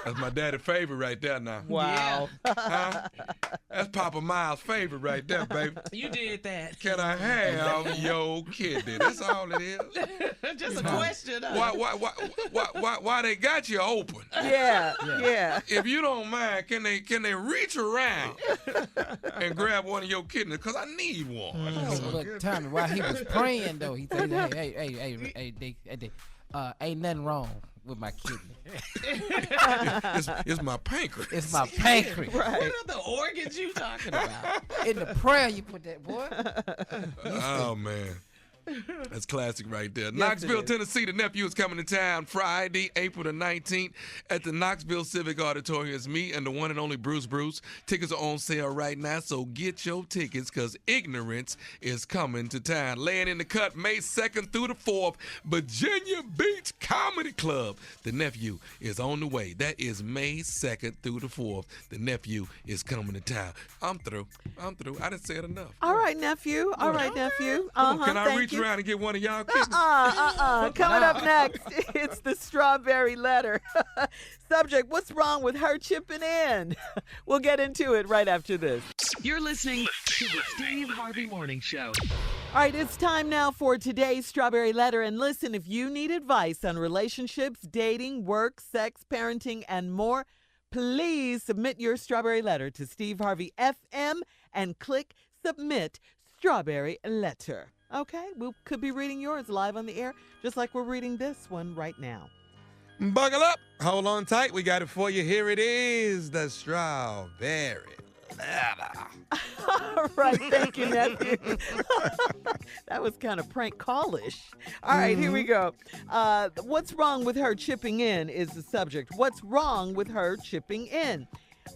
That's my daddy's favorite right there now. Wow. Huh? That's Papa Miles' favorite right there, baby. You did that. Can I have your kidney? That's all it is. Just a question. Why they got you open? Yeah. If you don't mind, can they reach around and grab one of your kidneys? Because I need one. Look, Tommy, while he was praying, though, he said, hey, ain't nothing wrong with my kidney. It's my pancreas. It's my pancreas. Right. What are the organs you talking about? In the prayer you put that, boy. Oh, man. That's classic right there. Yes, Knoxville, Tennessee. The nephew is coming to town Friday, April the 19th at the Knoxville Civic Auditorium. It's me and the one and only Bruce. Tickets are on sale right now, so get your tickets because Ignorance is coming to town. Laying in the cut May 2nd through the 4th, Virginia Beach Comedy Club. The nephew is on the way. That is May 2nd through the 4th. The nephew is coming to town. I'm through. I done said enough. All right, nephew. Nephew. Can I reach around and get one of y'all kidneys? Coming up next, it's the strawberry letter. Subject, what's wrong with her chipping in? We'll get into it right after this. You're listening to the Steve Harvey Morning Show. All right, it's time now for today's Strawberry Letter. And listen, if you need advice on relationships, dating, work, sex, parenting, and more, please submit your Strawberry Letter to Steve Harvey FM and click Submit Strawberry Letter. Okay, we could be reading yours live on the air, just like we're reading this one right now. Buckle up. Hold on tight. We got it for you. Here it is, the Strawberry Letter. All right, thank you, nephew. That was kind of prank callish. All right, here we go. What's wrong with her chipping in is the subject. What's wrong with her chipping in?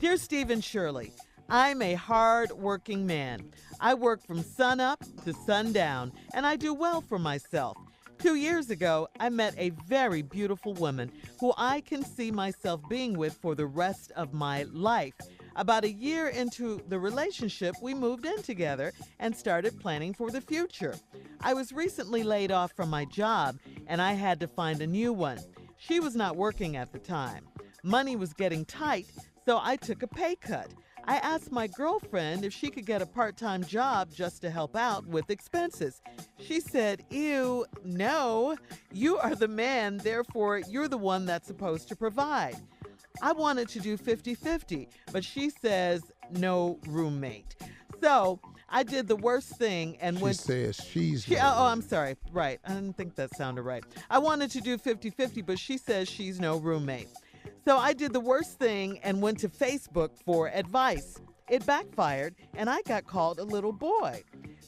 Dear Steve and Shirley, I'm a hard-working man. I work from sunup to sundown, and I do well for myself. 2 years ago, I met a very beautiful woman who I can see myself being with for the rest of my life. About a year into the relationship, we moved in together and started planning for the future. I was recently laid off from my job, and I had to find a new one. She was not working at the time. Money was getting tight, so I took a pay cut. I asked my girlfriend if she could get a part-time job just to help out with expenses. She said, "Ew, no, you are the man, therefore you're the one that's supposed to provide." I wanted to do 50-50, but she says no roommate. So I did the worst thing and went. She says she's. I'm sorry. Right. I didn't think that sounded right. I wanted to do 50-50, but she says she's no roommate. So I did the worst thing and went to Facebook for advice. It backfired, and I got called a little boy.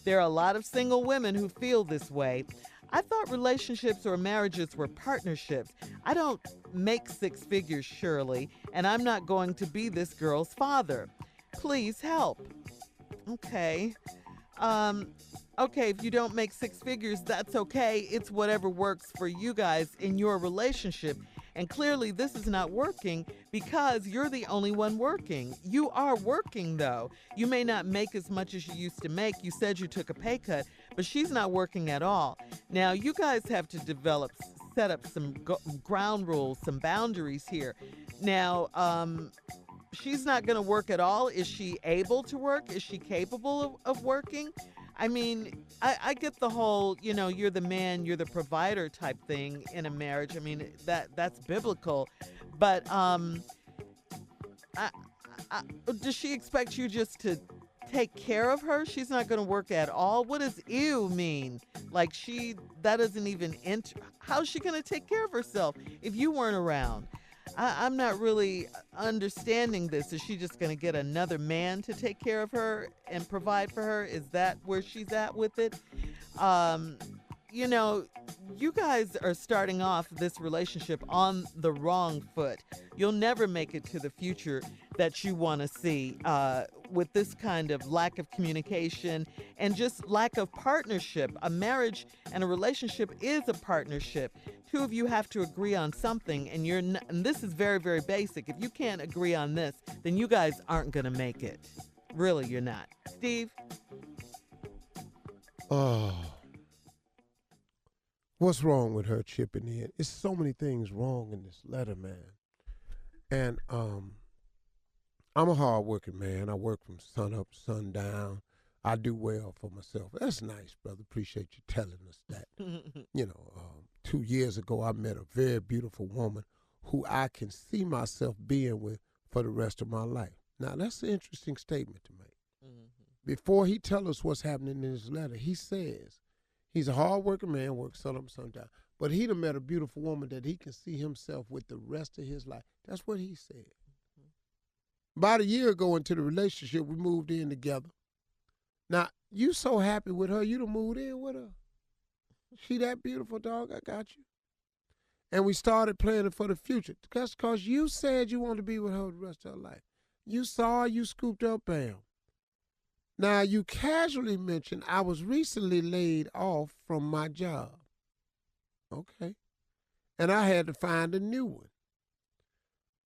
There are a lot of single women who feel this way. I thought relationships or marriages were partnerships. I don't make six figures, Shirley, and I'm not going to be this girl's father. Please help. Okay. Okay, if you don't make six figures, that's okay. It's whatever works for you guys in your relationship. And clearly this is not working because you're the only one working. You are working, though. You may not make as much as you used to make. You said you took a pay cut, but she's not working at all. Now, you guys have to set up some ground rules, some boundaries here. Now, she's not going to work at all. Is she able to work? Is she capable of working? I mean, I get the whole, you're the man, you're the provider type thing in a marriage. I mean, that's biblical. But does she expect you just to take care of her? She's not going to work at all? What does ew mean? Like that doesn't even enter. How's she going to take care of herself if you weren't around? I'm not really understanding this. Is she just going to get another man to take care of her and provide for her? Is that where she's at with it? You guys are starting off this relationship on the wrong foot. You'll never make it to the future that you want to see with this kind of lack of communication and just lack of partnership. A marriage and a relationship is a partnership. Two of you have to agree on something, and this is very, very basic. If you can't agree on this, then you guys aren't going to make it. Really, you're not. Steve? Oh. What's wrong with her chipping in? It's so many things wrong in this letter, man. And I'm a hard-working man. I work from sun up, sundown. I do well for myself. That's nice, brother. Appreciate you telling us that. 2 years ago, I met a very beautiful woman who I can see myself being with for the rest of my life. Now, that's an interesting statement to make. Mm-hmm. Before he tells us what's happening in his letter, he says he's a hard-working man, works sun up, sundown. But he done met a beautiful woman that he can see himself with the rest of his life. That's what he said. Mm-hmm. About a year ago into the relationship, we moved in together. Now, you so happy with her, you done moved in with her. She that beautiful, dog, I got you. And we started planning for the future. That's because you said you wanted to be with her the rest of her life. You saw her, you scooped up, bam. Now, you casually mentioned I was recently laid off from my job. Okay. And I had to find a new one.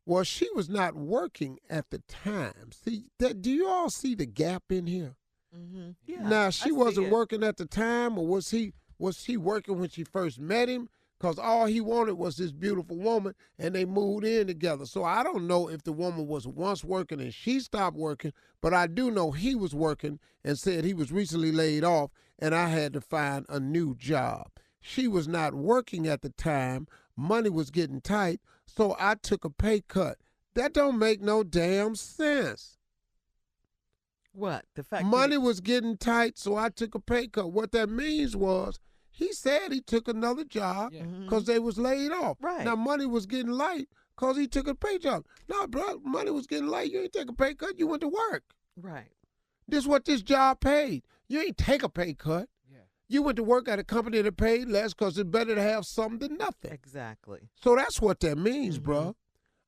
Well, she was not working at the time. See, do you all see the gap in here? Mm-hmm. Yeah, now, she wasn't working at the time, or was he working when she first met him? because all he wanted was this beautiful woman, and they moved in together. So I don't know if the woman was once working and she stopped working, but I do know he was working and said he was recently laid off, and I had to find a new job. She was not working at the time. Money was getting tight, so I took a pay cut. That don't make no damn sense. What? The fact money was getting tight, so I took a pay cut. What that means was he said he took another job because they was laid off. Right. Now, money was getting light because he took a pay job. No, bro, money was getting light. You ain't take a pay cut. You went to work. Right. This is what this job paid. You ain't take a pay cut. Yeah. You went to work at a company that paid less because it's better to have something than nothing. Exactly. So that's what that means, bro.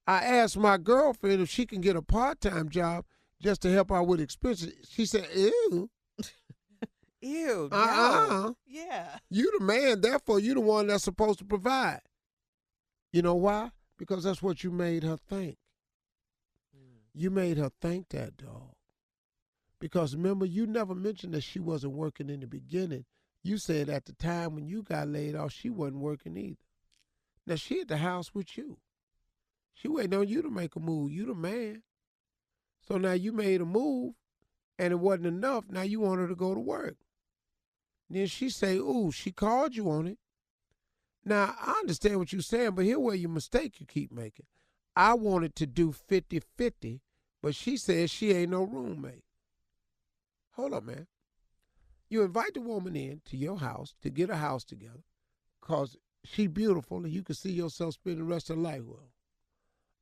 I asked my girlfriend if she can get a part-time job just to help out with expenses. She said, ew. Ew. No. Yeah. You the man, therefore you the one that's supposed to provide. You know why? Because that's what you made her think. You made her think that, dog. Because remember, you never mentioned that she wasn't working in the beginning. You said at the time when you got laid off, she wasn't working either. Now, she at the house with you. She waiting on you to make a move. You the man. So now you made a move, and it wasn't enough. Now you want her to go to work. Then she say, ooh, she called you on it. Now, I understand what you're saying, but here where your mistake you keep making. I wanted to do 50-50, but she says she ain't no roommate. Hold up, man. You invite the woman in to your house to get a house together because she beautiful and you can see yourself spending the rest of her life with her.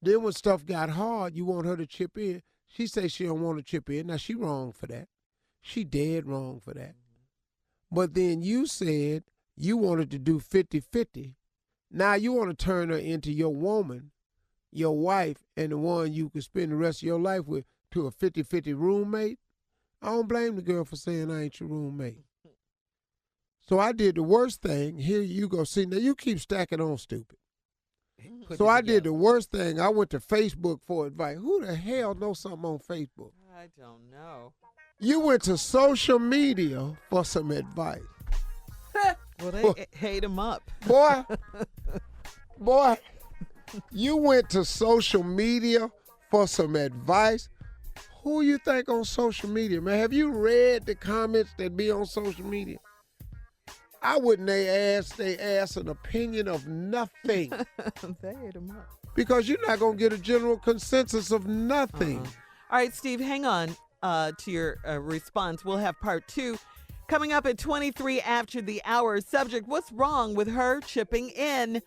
Then when stuff got hard, you want her to chip in. She says she don't want to chip in. Now, she wrong for that. She dead wrong for that. But then you said you wanted to do 50-50. Now you want to turn her into your woman, your wife, and the one you can spend the rest of your life with to a 50-50 roommate. I don't blame the girl for saying I ain't your roommate. So I did the worst thing. Here you go. See, now you keep stacking on stupid. So I did the worst thing. I went to Facebook for advice. Who the hell knows something on Facebook? I don't know. You went to social media for some advice. Well, they hate him up. Boy, you went to social media for some advice. Who you think on social media, man? Have you read the comments that be on social media? I wouldn't ask an opinion of nothing. They hate him up. Because you're not going to get a general consensus of nothing. All right, Steve, hang on to your response. We'll have part 2 coming up at 23 after the hour. Subject, what's wrong with her chipping in?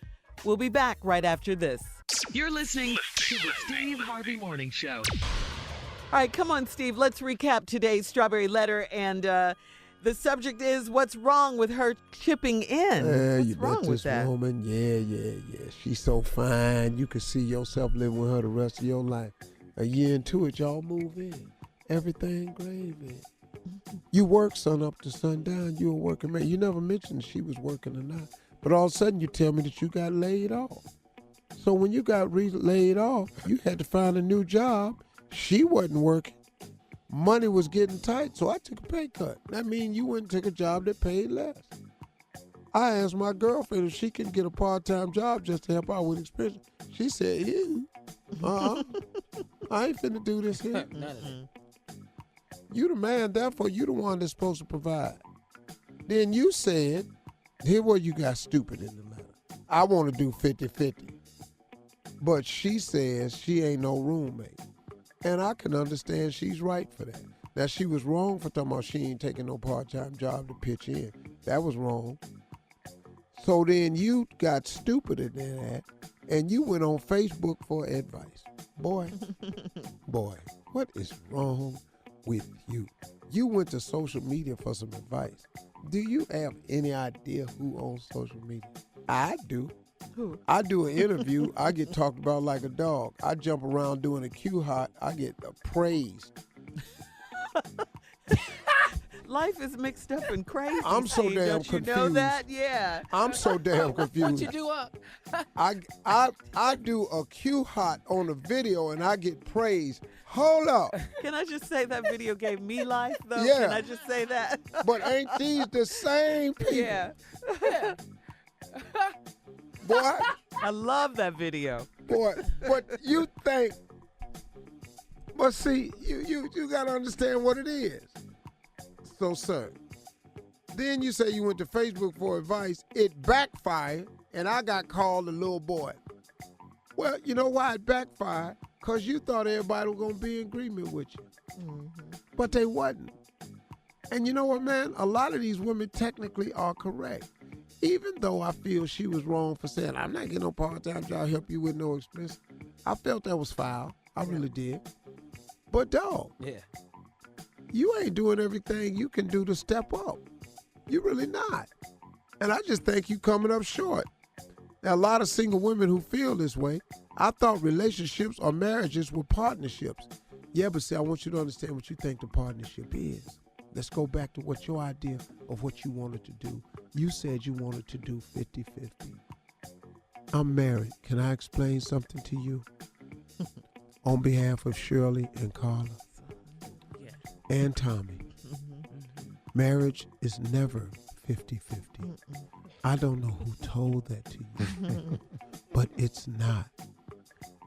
We'll be back right after this. You're listening to the Steve Harvey Morning Show. All right, come on, Steve. Let's recap today's Strawberry Letter. And the subject is, what's wrong with her chipping in? What's you wrong met with this that? woman. Yeah. She's so fine. You can see yourself living with her the rest of your life. A year into it, y'all move in. Everything gravy. You work sun up to sundown. You a working man. You never mentioned she was working or not. But all of a sudden, you tell me that you got laid off. So when you got laid off, you had to find a new job. She wasn't working. Money was getting tight, so I took a pay cut. That means you went and took a job that paid less. I asked my girlfriend if she could get a part-time job just to help out with expenses. She said, ew. I ain't finna do this here. You the man, therefore you the one that's supposed to provide. Then you said, here what you got stupid in the letter. I want to do 50-50. But she says she ain't no roommate. And I can understand she's right for that. Now, she was wrong for talking about she ain't taking no part-time job to pitch in. That was wrong. So then you got stupider than that, and you went on Facebook for advice. Boy, what is wrong with you? You went to social media for some advice. Do you have any idea who owns social media? I do. Who? I do an interview, I get talked about like a dog. I jump around doing a Q hot, I get praised. Life is mixed up and crazy. I'm so Steve. damn Don't confused. you know that? Yeah. I'm so damn confused. What you do up? I do a Q hot on a video and I get praised. Hold up. Can I just say that video gave me life, though? Yeah. Can I just say that? But ain't these the same people? Yeah. Boy. I love that video. Boy, but you think, but see, you got to understand what it is. So, sir, then you say you went to Facebook for advice. It backfired, and I got called a little boy. Well, you know why it backfired? Because you thought everybody was going to be in agreement with you. Mm-hmm. But they wasn't. And you know what, man? A lot of these women technically are correct. Even though I feel she was wrong for saying, I'm not getting no part-time job, help you with no expense. I felt that was foul. I really did. But, dog, you ain't doing everything you can do to step up. You really not. And I just think you coming up short. Now, a lot of single women who feel this way, I thought relationships or marriages were partnerships. Yeah, but see, I want you to understand what you think the partnership is. Let's go back to what your idea of what you wanted to do. You said you wanted to do 50-50. I'm married. Can I explain something to you? On behalf of Shirley and Carla and Tommy, marriage is never 50-50. I don't know who told that to you, but it's not.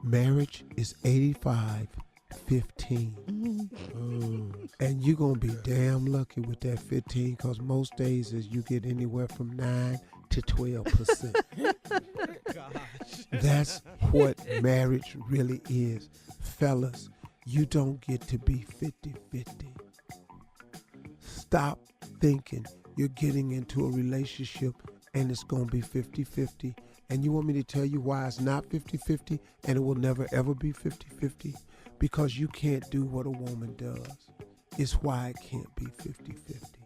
Marriage is 85-15. And you're going to be damn lucky with that 15 because most days is you get anywhere from 9 to 12%. That's what marriage really is. Fellas, you don't get to be 50-50. Stop thinking you're getting into a relationship and it's going to be 50-50. And you want me to tell you why it's not 50-50 and it will never ever be 50-50? Because you can't do what a woman does. It's why it can't be 50-50.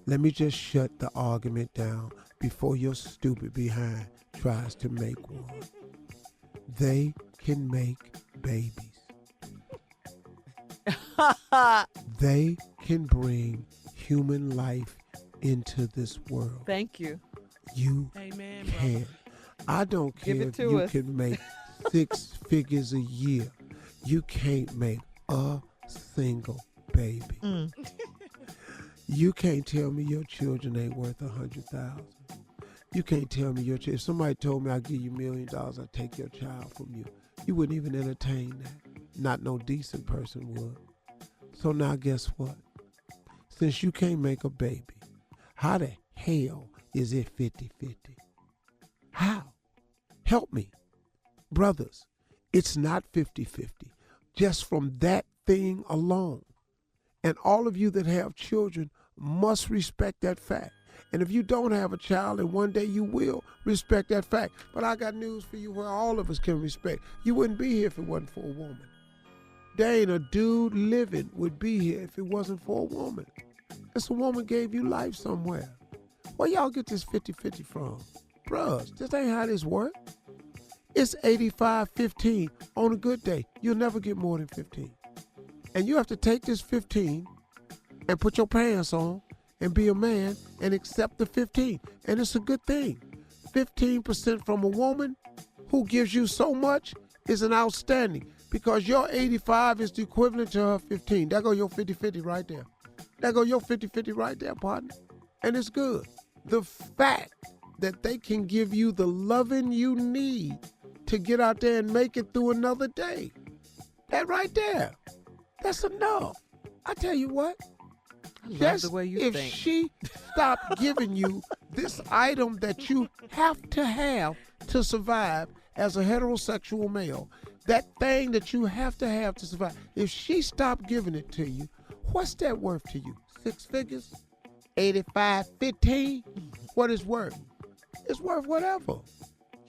Let me just shut the argument down before your stupid behind tries to make one. They can make babies. They can bring human life into this world. Thank you. You can. I don't care if you can make 6 figures a year. You can't make a single baby. You can't tell me your children ain't worth $100,000. You can't tell me if somebody told me I'd give you $1 million, I'd take your child from you. You wouldn't even entertain that. Not no decent person would. So now guess what? Since you can't make a baby, how the hell is it 50-50? How? Help me. Brothers, it's not 50-50. Just from that thing alone. And all of you that have children must respect that fact. And if you don't have a child, and one day you will, respect that fact. But I got news for you where all of us can respect. You wouldn't be here if it wasn't for a woman. There ain't a dude living would be here if it wasn't for a woman. It's a woman gave you life somewhere. Where y'all get this 50-50 from? Bruh, this ain't how this work. It's 85-15 on a good day. You'll never get more than 15. And you have to take this 15 and put your pants on and be a man and accept the 15. And it's a good thing. 15% from a woman who gives you so much is an outstanding because your 85 is the equivalent to her 15. There go your 50-50 right there. There go your 50-50 right there, partner. And it's good. The fact that they can give you the loving you need to get out there and make it through another day. That right there. That's enough. I tell you what. I love the way you think. If she stopped giving you this item that you have to survive as a heterosexual male, that thing that you have to survive, if she stopped giving it to you, what's that worth to you? 6 figures? 85-15? What is worth? It's worth whatever.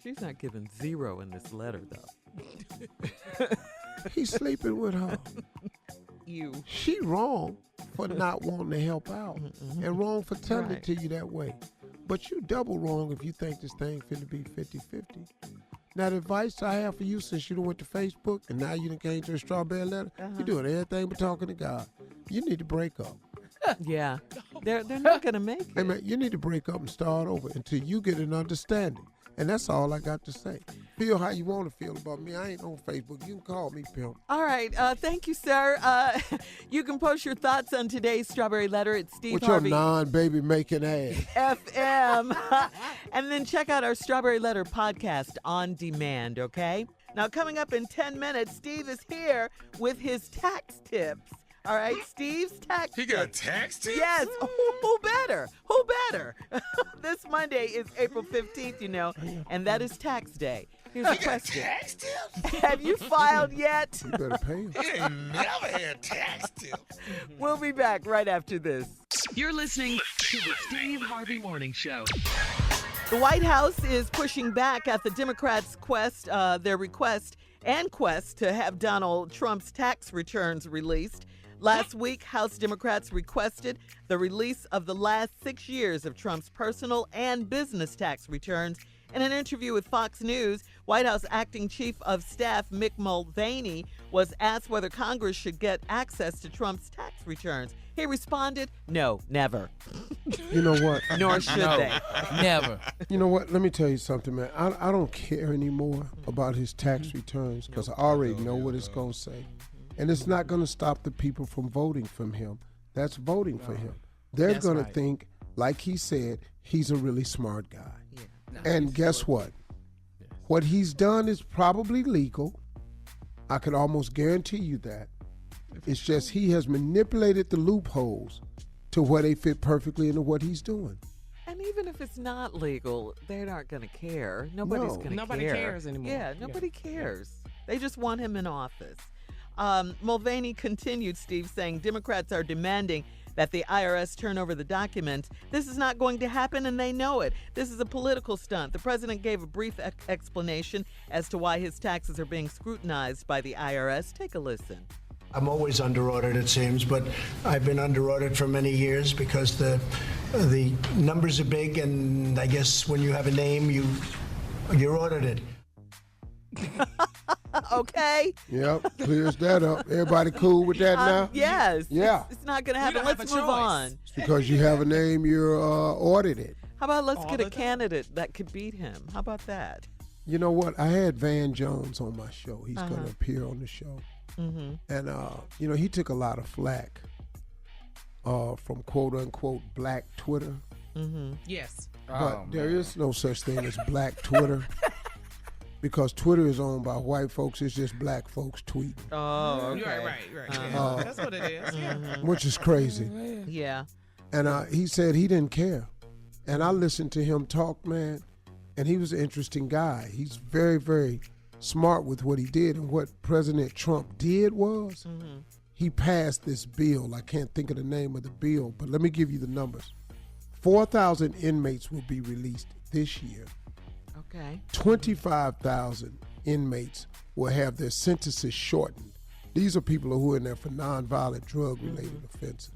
She's not giving 0 in this letter, though. He's sleeping with her. She wrong for not wanting to help out and wrong for telling it to you that way. But you double wrong if you think this thing finna be 50-50. Now, the advice I have for you since you done went to Facebook and now you done came to a strawberry letter, you're doing everything but talking to God. You need to break up. Yeah. They're not going to make it. Hey, man, you need to break up and start over until you get an understanding. And that's all I got to say. Feel how you want to feel about me. I ain't on Facebook. You can call me Pimp. All right. Thank you, sir. You can post your thoughts on today's Strawberry Letter at Steve With Harvey your non-baby making ass. FM. And then check out our Strawberry Letter podcast on demand, okay? Now, coming up in 10 minutes, Steve is here with his tax tips. All right, Steve's tax He tips. got tax tips? Yes. Who better? Who better? This Monday is April 15th, you know, and that is tax day. Here's a question. Tax tips? Have you filed yet? You better pay him. He ain't never had tax tips. We'll be back right after this. You're listening to the Steve Harvey Morning Show. The White House is pushing back at the Democrats' their request to have Donald Trump's tax returns released. Last week, House Democrats requested the release of the last 6 years of Trump's personal and business tax returns. In an interview with Fox News, White House Acting Chief of Staff Mick Mulvaney was asked whether Congress should get access to Trump's tax returns. He responded, no, never. You know what? Nor should they. Never. You know what? Let me tell you something, man. I don't care anymore about his tax returns because I already know what it's going to say. And it's not going to stop the people from voting for him. That's voting for him. They're going to think, like he said, he's a really smart guy. Yeah. And guess what? What he's done is probably legal. I could almost guarantee you that. It's just he has manipulated the loopholes to where they fit perfectly into what he's doing. And even if it's not legal, they're not going to care. Nobody's going to care. Nobody cares anymore. Yeah, nobody cares. They just want him in office. Mulvaney continued, Steve, saying Democrats are demanding that the IRS turn over the documents. This is not going to happen, and they know it. This is a political stunt. The president gave a brief explanation as to why his taxes are being scrutinized by the IRS. Take a listen. I'm always under audit, it seems, but I've been under audit for many years because the numbers are big, and I guess when you have a name, you're audited. Okay. Yep, clears that up. Everybody cool with that now? Yes. Yeah. It's not going to happen. Let's move on. It's because you have a name, you're audited. How about let's get a candidate that could beat him? How about that? You know what? I had Van Jones on my show. He's going to appear on the show. Mm-hmm. And, he took a lot of flack from quote-unquote black Twitter. Mm-hmm. Yes. But there is no such thing as black Twitter. Because Twitter is owned by white folks, it's just black folks tweeting. Oh, okay. Right. Yeah. That's what it is. Yeah. Which is crazy. Yeah. And he said he didn't care. And I listened to him talk, man, and he was an interesting guy. He's very, very smart with what he did. And what President Trump did was he passed this bill. I can't think of the name of the bill, but let me give you the numbers. 4,000 inmates will be released this year. Okay. 25,000 inmates will have their sentences shortened. These are people who are in there for nonviolent drug-related offenses.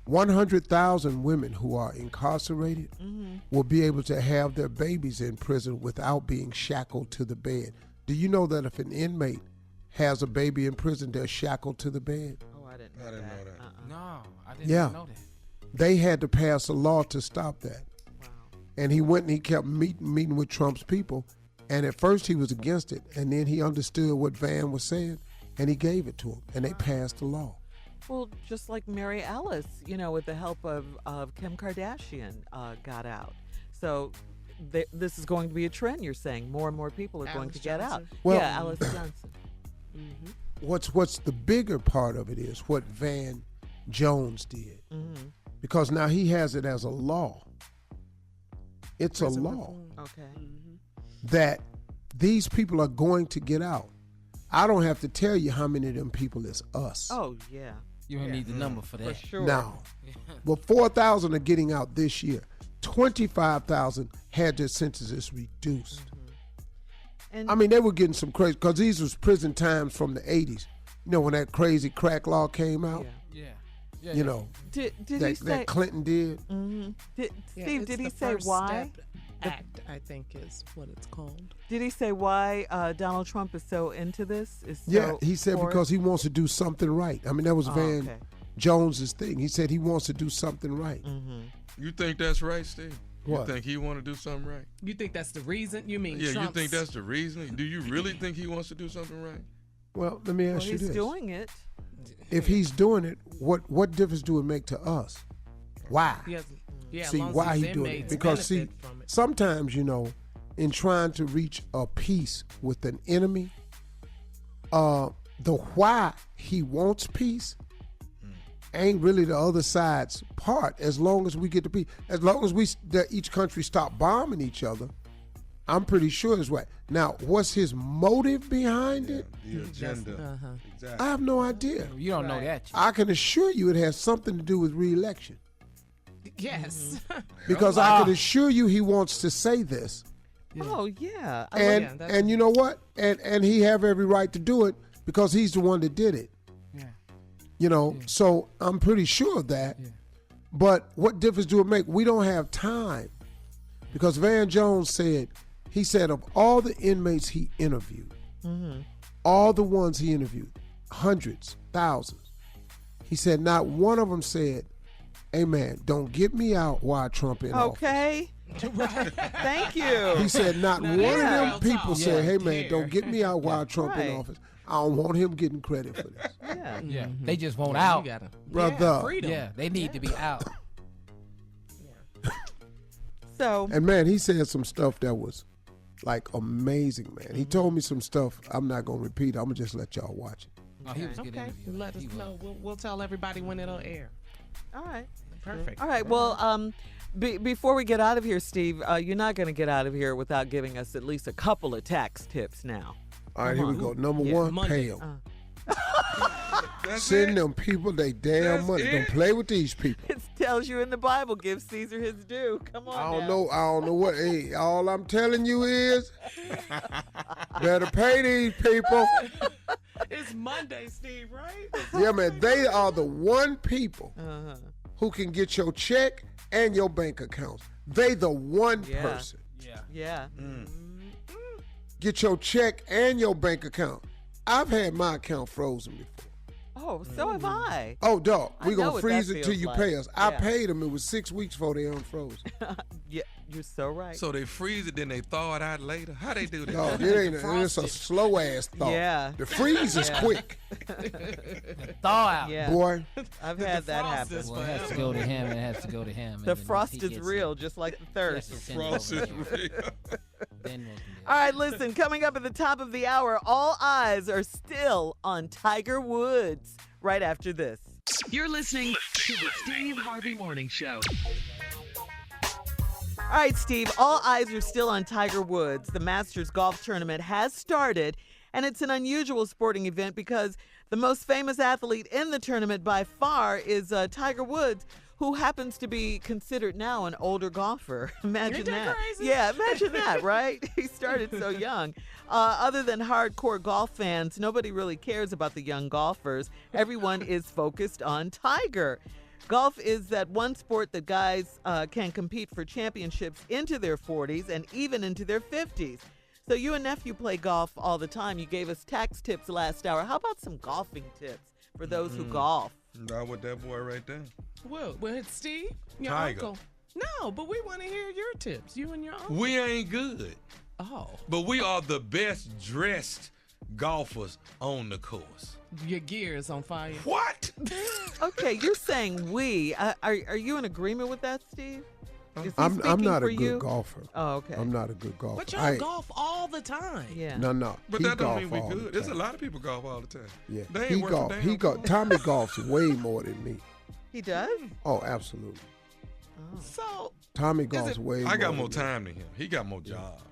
100,000 women who are incarcerated will be able to have their babies in prison without being shackled to the bed. Do you know that if an inmate has a baby in prison, they're shackled to the bed? Oh, I didn't know that. No, I didn't know that. They had to pass a law to stop that. And he went and he kept meeting with Trump's people. And at first he was against it. And then he understood what Van was saying. And he gave it to him. And they passed the law. Well, just like Mary Ellis, with the help of Kim Kardashian, got out. So this is going to be a trend, you're saying. More and more people are going to get out. Well, Alice Johnson. What's the bigger part of it is what Van Jones did. Because now he has it as a law. It's Prison a law reform. Okay. that these people are going to get out. I don't have to tell you how many of them people is us. Oh, yeah. You don't need the number for that. For sure. Now, but 4,000 are getting out this year. 25,000 had their sentences reduced. And I mean, they were getting some crazy, because these was prison times from the 80s. When that crazy crack law came out. Yeah. Did he say that Clinton did? Steve, did he the say First why? Step Act, I think, is what it's called. Did he say why Donald Trump is so into this? He said because he wants to do something right. I mean, that was Van Jones's thing. He said he wants to do something right. You think that's right, Steve? You What? think he want to do something right? You think that's the reason? You mean Yeah, Trump's... you think that's the reason? Do you really think he wants to do something right? Well, let me ask you He's this. doing it. If he's doing it, what difference do it make to us? Why? Yeah, See, as long as why his he doing it? inmates Because, see, benefit from it. sometimes, in trying to reach a peace with an enemy, the why he wants peace ain't really the other side's part. As long as we get the peace, as long as each country stop bombing each other, I'm pretty sure it's right. Now, what's his motive behind it? The agenda. I have no idea. You don't know that. I can assure you it has something to do with re-election. Yes. Because I can assure you he wants to say this. Oh, yeah. And you know what? And he have every right to do it because he's the one that did it. Yeah. So I'm pretty sure of that. Yeah. But what difference do it make? We don't have time. Because Van Jones said, of all the inmates he interviewed, all the ones he interviewed, hundreds, thousands, he said not one of them said, hey man, don't get me out while Trump in office. Okay. Thank you. He said not one of them people said, hey man, don't get me out while Trump in office. I don't want him getting credit for this. Yeah. Yeah. They just want out. Brother. Yeah, they need to be out. So. And man, he said some stuff that was like amazing, man. He told me some stuff I'm not going to repeat. I'm going to just let y'all watch it. Oh, he was a good Okay. interview. Let us know. We'll tell everybody when it'll air. All right. Perfect. All right. Well, before we get out of here, Steve, you're not going to get out of here without giving us at least a couple of tax tips now. All right, here we go. Number one, pay them. Send them people they damn money. Don't play with these people. It tells you in the Bible, give Caesar his due. Come on. I don't know what. Hey, all I'm telling you is, better pay these people. It's Monday, Steve, right? Yeah, man. They are the one people who can get your check and your bank accounts. They the one person. Yeah. Get your check and your bank account. I've had my account frozen before. Oh, so have I. Oh, dog, we I know gonna what freeze that it till feels you like. pay us. I Yeah. paid them. It was 6 weeks before they unfroze. Yeah, you're so right. So they freeze it, then they thaw it out later. How they do that? No, it ain't. It's a slow ass thaw. Yeah. The freeze is quick. Thaw out. Yeah. Boy. I've had that happen. Well, it has to go to him. It has to go to him. The frost is real, just like the thirst. The frost is real. All right, listen, coming up at the top of the hour, all eyes are still on Tiger Woods right after this. You're listening to the Steve Harvey Morning Show. All right, Steve, all eyes are still on Tiger Woods. The Masters Golf Tournament has started, and it's an unusual sporting event because the most famous athlete in the tournament by far is Tiger Woods, who happens to be considered now an older golfer. Imagine that. Crazy? Yeah, imagine that, right? He started so young. Other than hardcore golf fans, nobody really cares about the young golfers. Everyone is focused on Tiger. Golf is that one sport that guys can compete for championships into their 40s and even into their 50s. So you and nephew play golf all the time. You gave us tax tips last hour. How about some golfing tips for those who golf? Not with that boy right there. Well, it's Steve, your Tiger. uncle. No, but we want to hear your tips. You and your uncle. We ain't good. Oh. But we are the best dressed golfers on the course. Your gear is on fire. What? Okay, you're saying we. Are you in agreement with that, Steve? Is he I'm speaking not for a you? good golfer. Oh, okay. I'm not a good golfer. But y'all golf all the time. Yeah. No. But he that don't golf mean we all the good. There's a time. lot of people golf all the time. Yeah. They ain't He worth a golf. damn He golf. thing. Tommy golfs way more than me. He does? Oh, absolutely. So Tommy golfs way more. I got than more me. time than him. He got more jobs.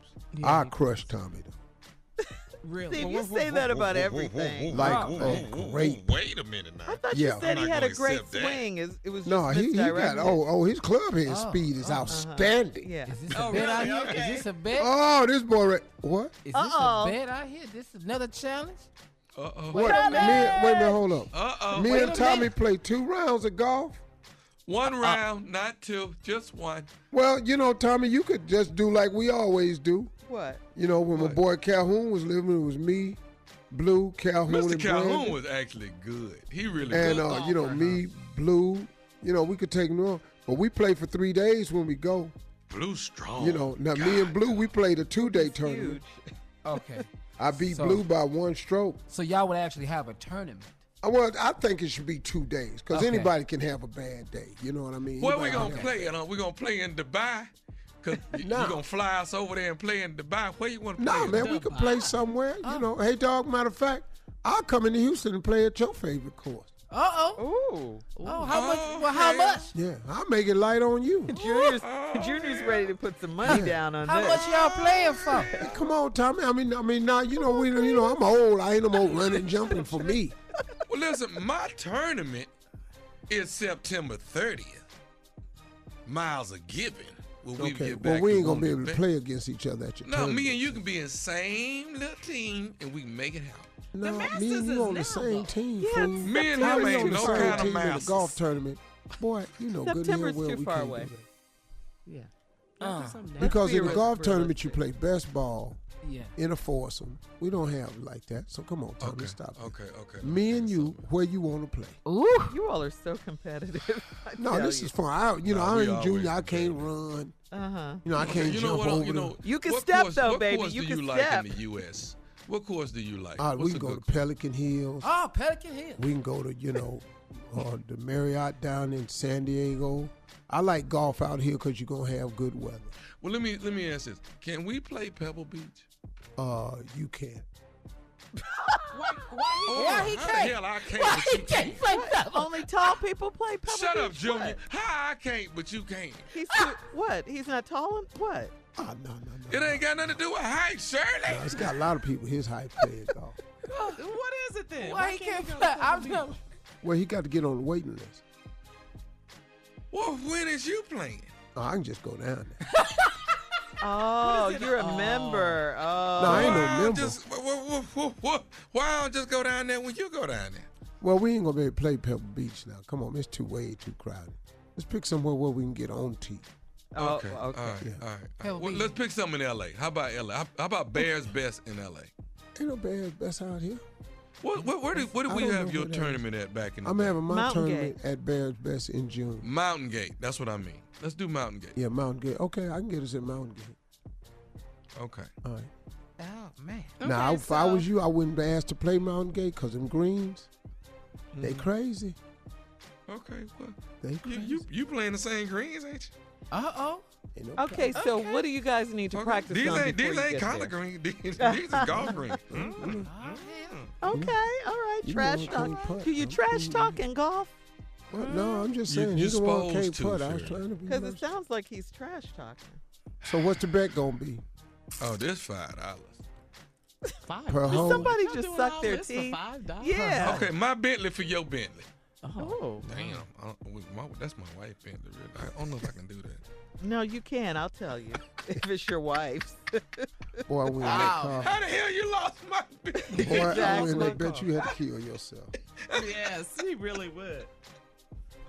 I crush Tommy though. Really? Steve, you say that about everything. Like great. Wait a minute now. I thought Yeah. you said I'm he not had a gonna great accept that. swing. It was No, just he got misdirected. his club head speed is outstanding. Yeah. Is this a bet out here? Is this a bet? Oh, this boy what? Is this a bet out here? This is another challenge? Uh-oh. What? Wait a minute, hold up. Uh-oh. Me Wait and a Tommy minute. played 2 rounds of golf. One round, not 2, just 1. Well, Tommy, you could just do like we always do. What? When my boy Calhoun was living, it was me, Blue, Calhoun, Mr. and Calhoun Brandon. was actually good. He really And good. me, Blue, we could take him on. But we play for 3 days when we go. Blue strong. You know, now me and Blue, we played a 2-day tournament. Okay. I beat Blue by 1 stroke. So y'all would actually have a tournament? Well, I think it should be 2 days because Okay. anybody can have a bad day. You know what I mean? Where we Anybody gonna can play it? We're gonna play in Dubai. Cause you gonna fly us over there and play in Dubai. Where you want to play? No, man, we could play somewhere. You know, hey, dog. Matter of fact, I'll come into Houston and play at your favorite course. Ooh. Oh, how much? Well, how much? Yeah, I'll make it light on you. Junior's ready to put some money down on How that. much y'all playing for? Hey, come on, Tommy. I mean, now I'm old. I ain't no more running, jumping for me. Well, listen, my tournament is September 30th. Miles are given. We Okay, get well, back we and ain't gonna go be able to bed. play against each other at your No, tournament. me and you can be in the same little team and we can make it happen. No, me and you on the same team. Yeah, fool. Me and How him we ain't on the no same kind of team in the masters. golf tournament. Boy, you know good and September's well too we far can't away. do that. Yeah. Because in the Let's be golf realistic. tournament you play best ball Yeah. in a foursome. We don't have it like that. So come on, Tommy, stop it. Okay. Me and you, where you want to play. Ooh, you all are so competitive. I No, tell this you. is fun. I'm we in always junior. I can't run. Uh-huh. You know, I can't You know jump what? over You know, You can what step, course, though, what baby. course You do can you step. like in the U.S.? What course do you like? We What's can a go good to Pelican Hills. Oh, Pelican Hill. We can go to, the Marriott down in San Diego. I like golf out here because you're going to have good weather. Well, let me ask this. Can we play Pebble Beach? You can't. Why he How the can't? hell I can't, Why but he you can't play Pebble? Only tall people play Pebble Shut up, Beach? Junior. What? How I can't, but you can't? He's too, what? He's not tall? What? No. It ain't got nothing to do with height, Shirley. No, it's got a lot of people his height playing golf. What is it then? Why he can't play? I'm gonna. Well, he got to get on the waiting list. Well, when is you playing? Oh, I can just go down there. Oh, you're a member. Oh. No, I ain't no Why member. Why I don't just go down there when you go down there? Well, we ain't going to be able to play Pebble Beach now. Come on, it's way too crowded. Let's pick somewhere where we can get on tee. Oh, Okay. okay. All right. Hell, Well, we- let's pick something in L.A. How about L.A.? How about Bears Best in L.A.? Ain't no best out here. Where do I we don't have know your where that tournament at back in the I'm day? having my Mountain tournament at Bears Best in June. Mountain Gate. That's what I mean. Let's do Mountain Gate. Yeah, Mountain Gate. Okay, I can get us at Mountain Gate. Okay. All right. Oh man. Now, if I was you, I wouldn't be asked to play Mountain Gate because them greens, they Mm-hmm. crazy. Okay. Well, They crazy. you playing the same greens, ain't Uh-oh. Ain't no Okay, so what do you guys need to you? practice These on ain't before you collard get there? greens. These are golf greens. Mm-hmm. Okay, all right. You Trash know I talk. can't putt. Do you trash talk in golf? Well, no, I'm just You- saying. you He's the one who supposed can't to, putt. I was Shirley. trying to be Because it nice. sounds like he's trash talking. So what's the bet going to be? Oh, this $5. Per Did hole? somebody Y'all just doing suck all their this for teeth? $5? Yeah. Okay, my Bentley for your Bentley. Oh. Damn. That's my wife Bentley. Really. I don't know if I can do that. No, you can. I'll tell you. If it's your wife's. Boy, I win that car. How the hell you lost my Bentley? Boy, I Exactly. win that bet you had to kill yourself. Yes, he really would.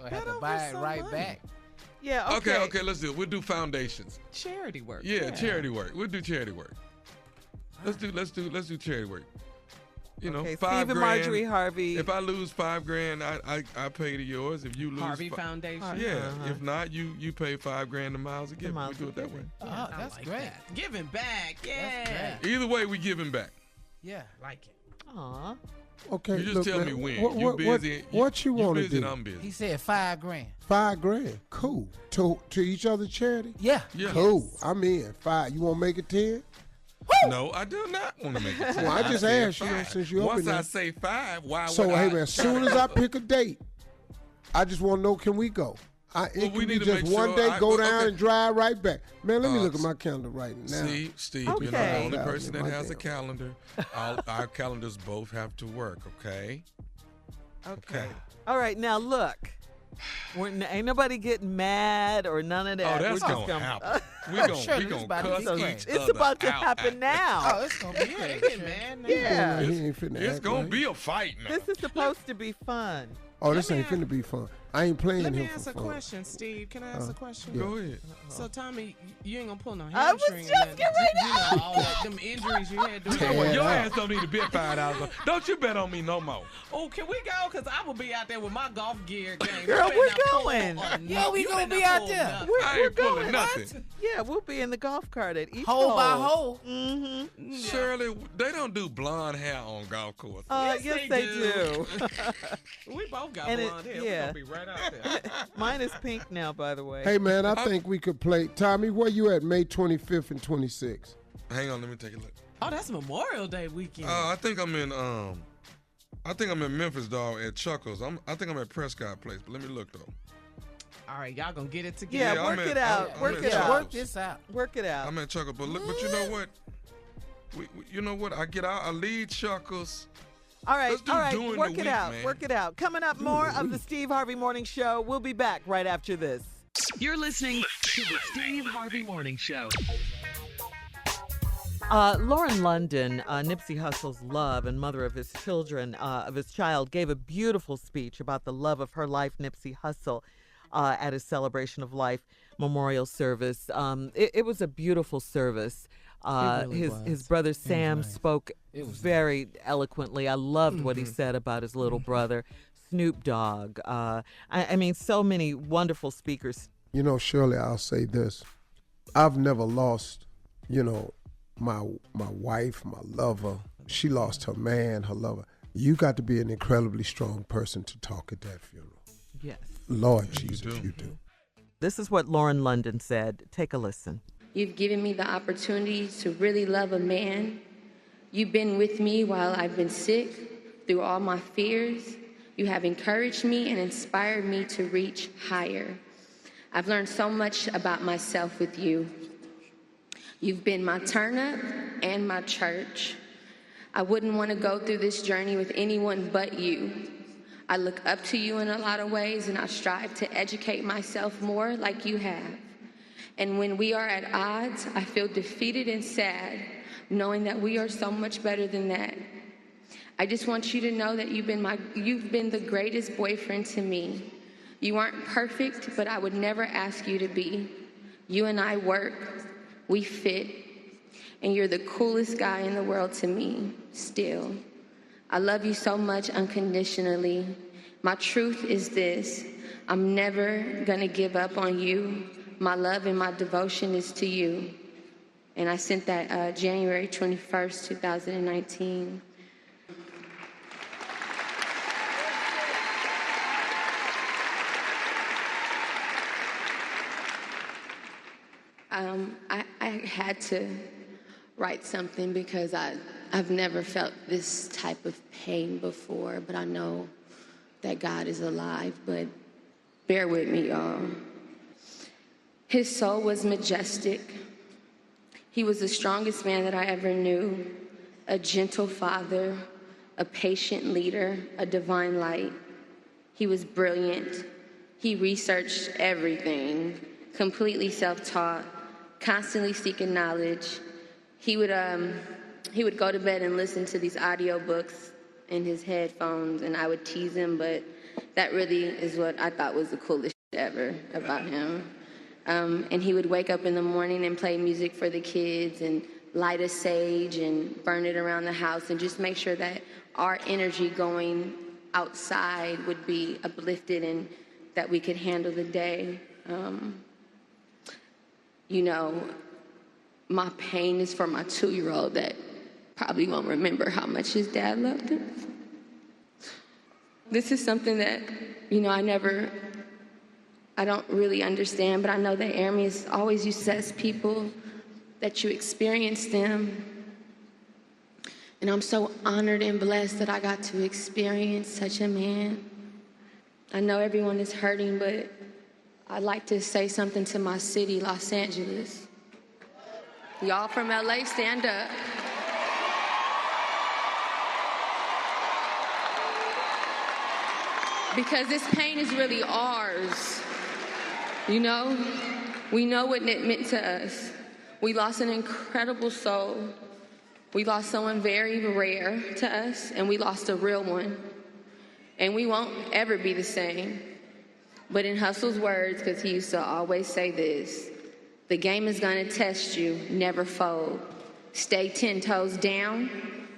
I have to buy it right back. Yeah, okay. Okay, let's do it. We'll do foundations. Charity work. Yeah, charity work. We'll do charity work. Let's do charity work. You know, Okay, $5 Steve and grand. Marjorie Harvey. If I lose $5,000, I pay to yours. If you lose Harvey Foundation. Yeah. Uh-huh. If not, you pay $5,000 to Miles again. We Miles do it that way. Oh, I that's like great. that. Giving back. Yeah. That's great. Either way, we giving back. Yeah. Like it. Aw. Okay, You just look, tell man, me when. What, You what, busy. what you want to busy do? and I'm busy. He said $5,000. $5,000. Cool. To each other charity? Yeah. Yeah. Cool. I'm in. 5. You want to make it 10? No, I do not want to make it 10. Well, I just said asked you, 5. since you up Once in there. I say 5, why So, would hey, I man, as try soon to as I go- pick a date, I just want to know, can we go? Well, It we can be need to just make one sure day, go well, down okay. and drive right back. Man, let me look at my calendar right now. Steve, you're not the Okay. only person that My has a damn. calendar. Our calendars both have to work, okay? Okay. All right, now look. Ain't nobody getting mad or none of that. Oh, that's We're just gonna happen. We're going Shirley, to it's about to cuss be each great. It's other about to out. happen now. Oh, it's gonna be Yeah, they great. get mad now. Yeah. He ain't finna It's act going right. to be a fight now. This is supposed to be fun. Oh, this ain't finna be fun. I ain't playing Let him me for ask a fun. question, Steve. Can I ask a question? Yeah. Go ahead. So, Tommy, you ain't gonna pull no I was hamstring. just getting ready to You know, all that, them injuries you had doing. Well, your ass don't need to bet $5. Don't you bet on me no more. Oh, can we go? Because I will be out there with my golf gear game. Girl, we're going. Yeah, we gonna be out there. I ain't pulling nothing. Yeah, we'll be in the golf cart at each Hole by hole. Mm-hmm. Shirley, they don't do blonde hair on golf course. Yes, they do. We both got And blonde hair. We're yeah. gonna be right out there. Mine is pink now, by the way. Hey, man, I think we could play. Tommy, where you at May 25th and 26th? Hang on, let me take a look. Oh, that's Memorial Day weekend. I think I'm in Memphis, dog, at Chuckles. I think I'm at Prescott Place, but let me look though. All right, y'all gonna get it together. Yeah, work it out. Work it out. Work this out. Work it out. I'm at Chuckles, but look, but you know what? You know what? I get out. I lead Chuckles. All right, Let's do all right. during Work the it week, out. man. Work it out. Coming up, more of the Steve Harvey Morning Show. We'll be back right after this. You're listening to the Steve Harvey Morning Show. Lauren London, Nipsey Hussle's love and mother of his children, of his child, gave a beautiful speech about the love of her life, Nipsey Hussle, at his Celebration of Life memorial service. It was a beautiful service. His brother Sam spoke very eloquently. I loved what he said about his little brother, Snoop Dogg. I mean, so many wonderful speakers. You know, Shirley, I'll say this. I've never lost, my wife, my lover. She lost her man, her lover. You got to be an incredibly strong person to talk at that funeral. Yes. Lord Jesus, you do. This is what Lauren London said. Take a listen. You've given me the opportunity to really love a man. You've been with me while I've been sick, through all my fears. You have encouraged me and inspired me to reach higher. I've learned so much about myself with you. You've been my turn-up and my church. I wouldn't want to go through this journey with anyone but you. I look up to you in a lot of ways, and I strive to educate myself more like you have. And when we are at odds, I feel defeated and sad, knowing that we are so much better than that. I just want you to know that you've been the greatest boyfriend to me. You aren't perfect, but I would never ask you to be. You and I work, we fit, and you're the coolest guy in the world to me, still. I love you so much unconditionally. My truth is this: I'm never gonna give up on you. My love and my devotion is to you. And I sent that January 21st, 2019. I had to write something because I've never felt this type of pain before, but I know that God is alive, but bear with me, y'all. His soul was majestic. He was the strongest man that I ever knew, a gentle father, a patient leader, a divine light. He was brilliant. He researched everything, completely self-taught, constantly seeking knowledge. He would go to bed and listen to these audiobooks in his headphones, and I would tease him, but that really is what I thought was the coolest shit ever about him. And he would wake up in the morning and play music for the kids and light a sage and burn it around the house and just make sure that our energy going outside would be uplifted and that we could handle the day. My pain is for my 2-year-old that probably won't remember how much his dad loved him. This is something that, I don't really understand, but I know that Airme is always you says people that you experience them. And I'm so honored and blessed that I got to experience such a man. I know everyone is hurting, but I'd like to say something to my city, Los Angeles. Y'all from LA, stand up. Because this pain is really ours. We know what it meant to us. We lost an incredible soul. We lost someone very rare to us, and we lost a real one. And we won't ever be the same. But in Hussle's words, because he used to always say this, the game is going to test you, never fold. Stay 10 toes down.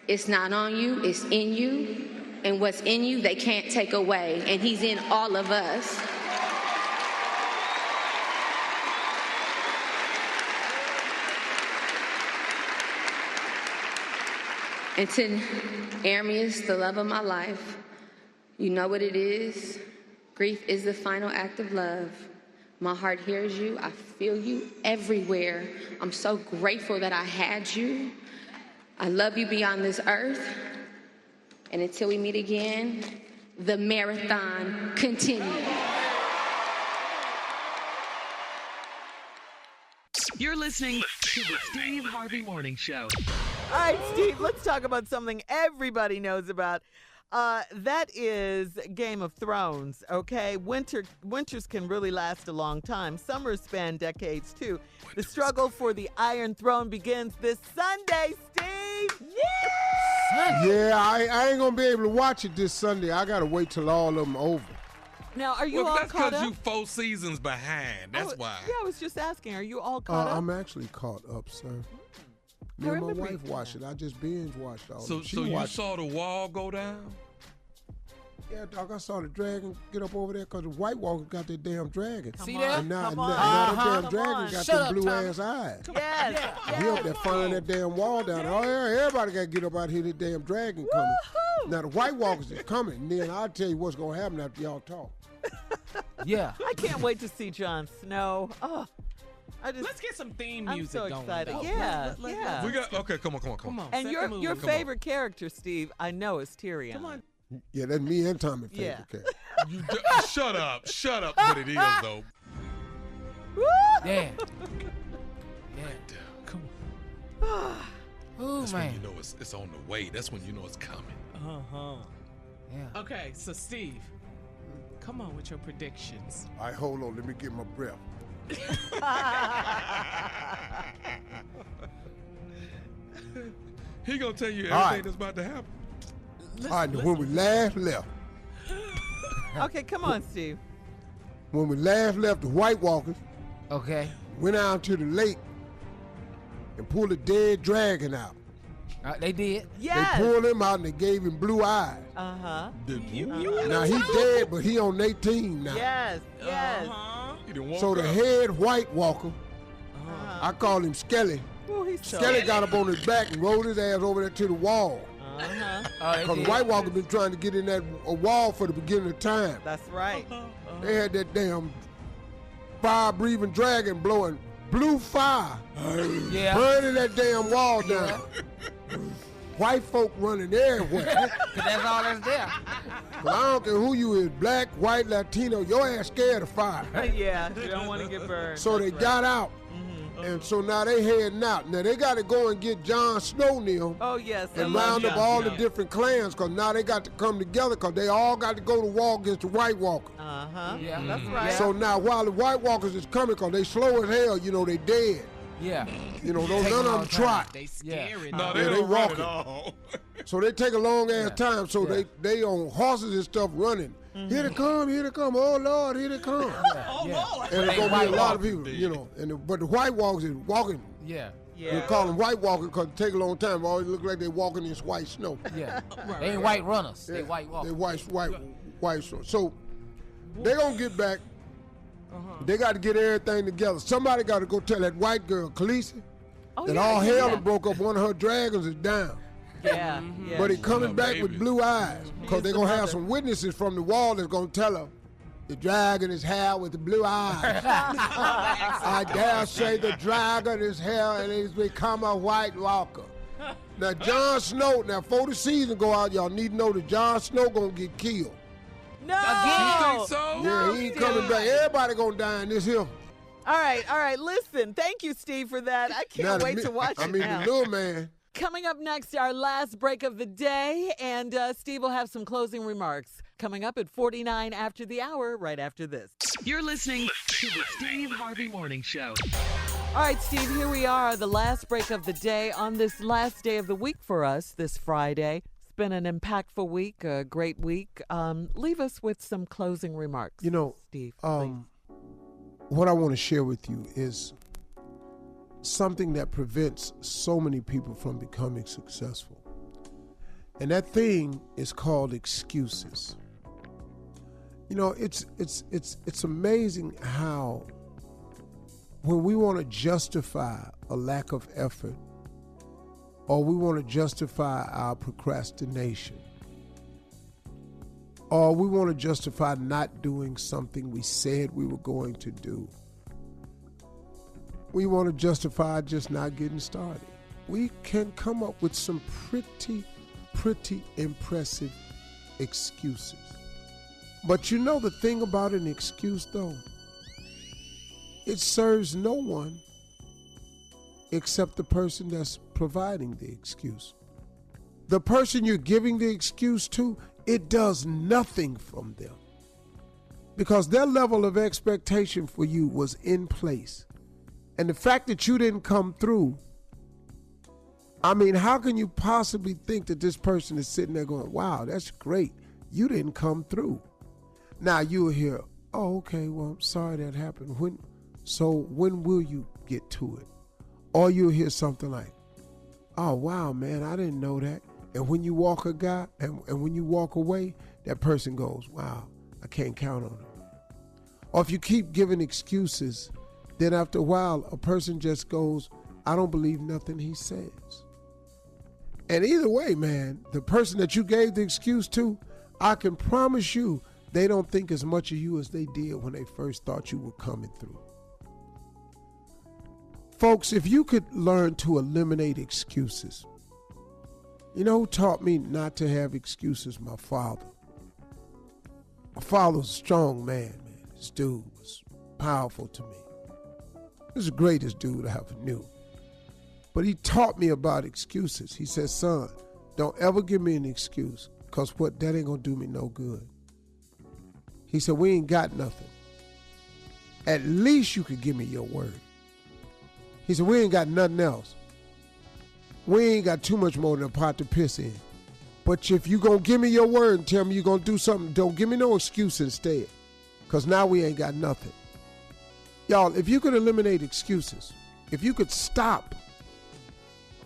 It's not on you, it's in you. And what's in you, they can't take away. And he's in all of us. And to Armius, the love of my life, you know what it is. Grief is the final act of love. My heart hears you. I feel you everywhere. I'm so grateful that I had you. I love you beyond this earth. And until we meet again, the marathon continues. You're listening to the Steve Harvey Morning Show. All right, Steve, let's talk about something everybody knows about. That is Game of Thrones, okay? Winters can really last a long time. Summers span decades, too. The struggle for the Iron Throne begins this Sunday, Steve! Yeah, I ain't going to be able to watch it this Sunday. I got to wait till all of them over. Now, are you well, all that's caught because up? you 4 seasons behind. That's why. Yeah, I was just asking, are you all caught up? I'm actually caught up, sir. Me and my wife watched it. I just binge watched all of it. So you saw the wall go down? Yeah, dog, I saw the dragon get up over there because the White Walkers got that damn dragon. See that? And now, Come now on. that damn dragon got them blue-ass eyes. Yes. He up there firing that damn wall down. Oh, yeah, everybody got to get up out here, that damn dragon coming. Now, the White Walkers is coming, and then I'll tell you what's going to happen after y'all talk. Yeah. I can't wait to see Jon Snow. Oh, Let's get some theme I'm music so going. excited. though. Yeah, Let- yeah. We got okay. Come on. And set your the mood. your Come favorite character, Steve, I know is Tyrion. Come on. Yeah, that's me and Tommy Yeah. favorite cat. Shut up. But it is though. Yeah. Come on. Ooh, That's man. when you know it's on the way. That's when you know it's coming. Yeah. Okay, so Steve, come on with your predictions. All right, hold on. Let me get my breath. He gonna tell you everything All right. that's about to happen. All right, now, when we left, Okay, come on, Steve. when we left the White Walkers Okay. went out to the lake and pulled a dead dragon out. They did. Yes. They pulled him out and they gave him blue eyes. Uh-huh. Now he dead, but he on their team now. Yes. So the head White Walker, I call him Skelly. Ooh, he's so Skelly got up on his back and rolled his ass over there to the wall. Because the White Walker been trying to get in that wall for the beginning of time. That's right. They had that damn fire-breathing dragon blowing blue fire, burning that damn wall down. White folk running everywhere. Cause that's all that's there. But I don't care who you is, black, white, Latino, your ass scared of fire. Yeah, you don't want to get burned. So they got out. And so now they heading out. Now they got to go and get Jon Snow now. Oh, yes. And round up all the different clans because now they got to come together because they all got to go to war against the White Walker. Uh-huh. Yeah. That's right. So now while the White Walkers is coming because they slow as hell, you know, they dead. Yeah. You know, none Take a of long them time. trot. They scary. No, Yeah, they they don't run walking. at all. So they take a long ass time. So they on horses and stuff running. Here they come, here they come. Oh Lord, here they come. Yeah. And there's gonna be a lot of people, you know. But the White Walkers is walking. Yeah. We call them White Walkers because it take a long time. It always look like they walking in this white snow. Yeah. They ain't white runners. They white walkers. They white snow. So they gonna get back. They got to get everything together. Somebody got to go tell that white girl, Khaleesi, that all hell done broke up. One of her dragons is down. Yeah. But he coming back with blue eyes because they're going to have some witnesses from the wall that's going to tell her the dragon is hell with the blue eyes. I dare say the dragon is hell and he's become a White Walker. Now, Jon Snow, before the season go out, y'all need to know that Jon Snow going to get killed. No. You think so? Yeah, he ain't coming back. Everybody going to die in this hill. All right. Listen, thank you, Steve, for that. I can't wait to watch it now. The little man. Coming up next, our last break of the day, and Steve will have some closing remarks. Coming up at 49 after the hour, right after this. You're listening to the Steve Harvey Morning Show. All right, Steve, here we are, the last break of the day on this last day of the week for us, this Friday. It's been an impactful week, a great week. Leave us with some closing remarks, Steve. What I want to share with you is something that prevents so many people from becoming successful. And that thing is called excuses. It's amazing how when we want to justify a lack of effort or we want to justify our procrastination or we want to justify not doing something we said we were going to do, we want to justify just not getting started. We can come up with some pretty impressive excuses. But the thing about an excuse, though, it serves no one except the person that's providing the excuse. The person you're giving the excuse to, it does nothing from them because their level of expectation for you was in place. And the fact that you didn't come through, how can you possibly think that this person is sitting there going, wow, that's great, you didn't come through? Now you'll hear, oh, okay, well, I'm sorry that happened. When will you get to it? Or you'll hear something like, oh, wow, man, I didn't know that. And when you walk and when you walk away, that person goes, wow, I can't count on it. Or if you keep giving excuses, then after a while, a person just goes, I don't believe nothing he says. And either way, man, the person that you gave the excuse to, I can promise you, they don't think as much of you as they did when they first thought you were coming through. Folks, if you could learn to eliminate excuses, who taught me not to have excuses? My father. My father was a strong man. This dude was powerful to me. He was the greatest dude I ever knew. But he taught me about excuses. He said, son, don't ever give me an excuse because that ain't going to do me no good. He said, we ain't got nothing. At least you could give me your word. He said, we ain't got nothing else. We ain't got too much more than a pot to piss in. But if you going to give me your word and tell me you're going to do something, don't give me no excuse instead. Because now we ain't got nothing. Y'all, if you could eliminate excuses, if you could stop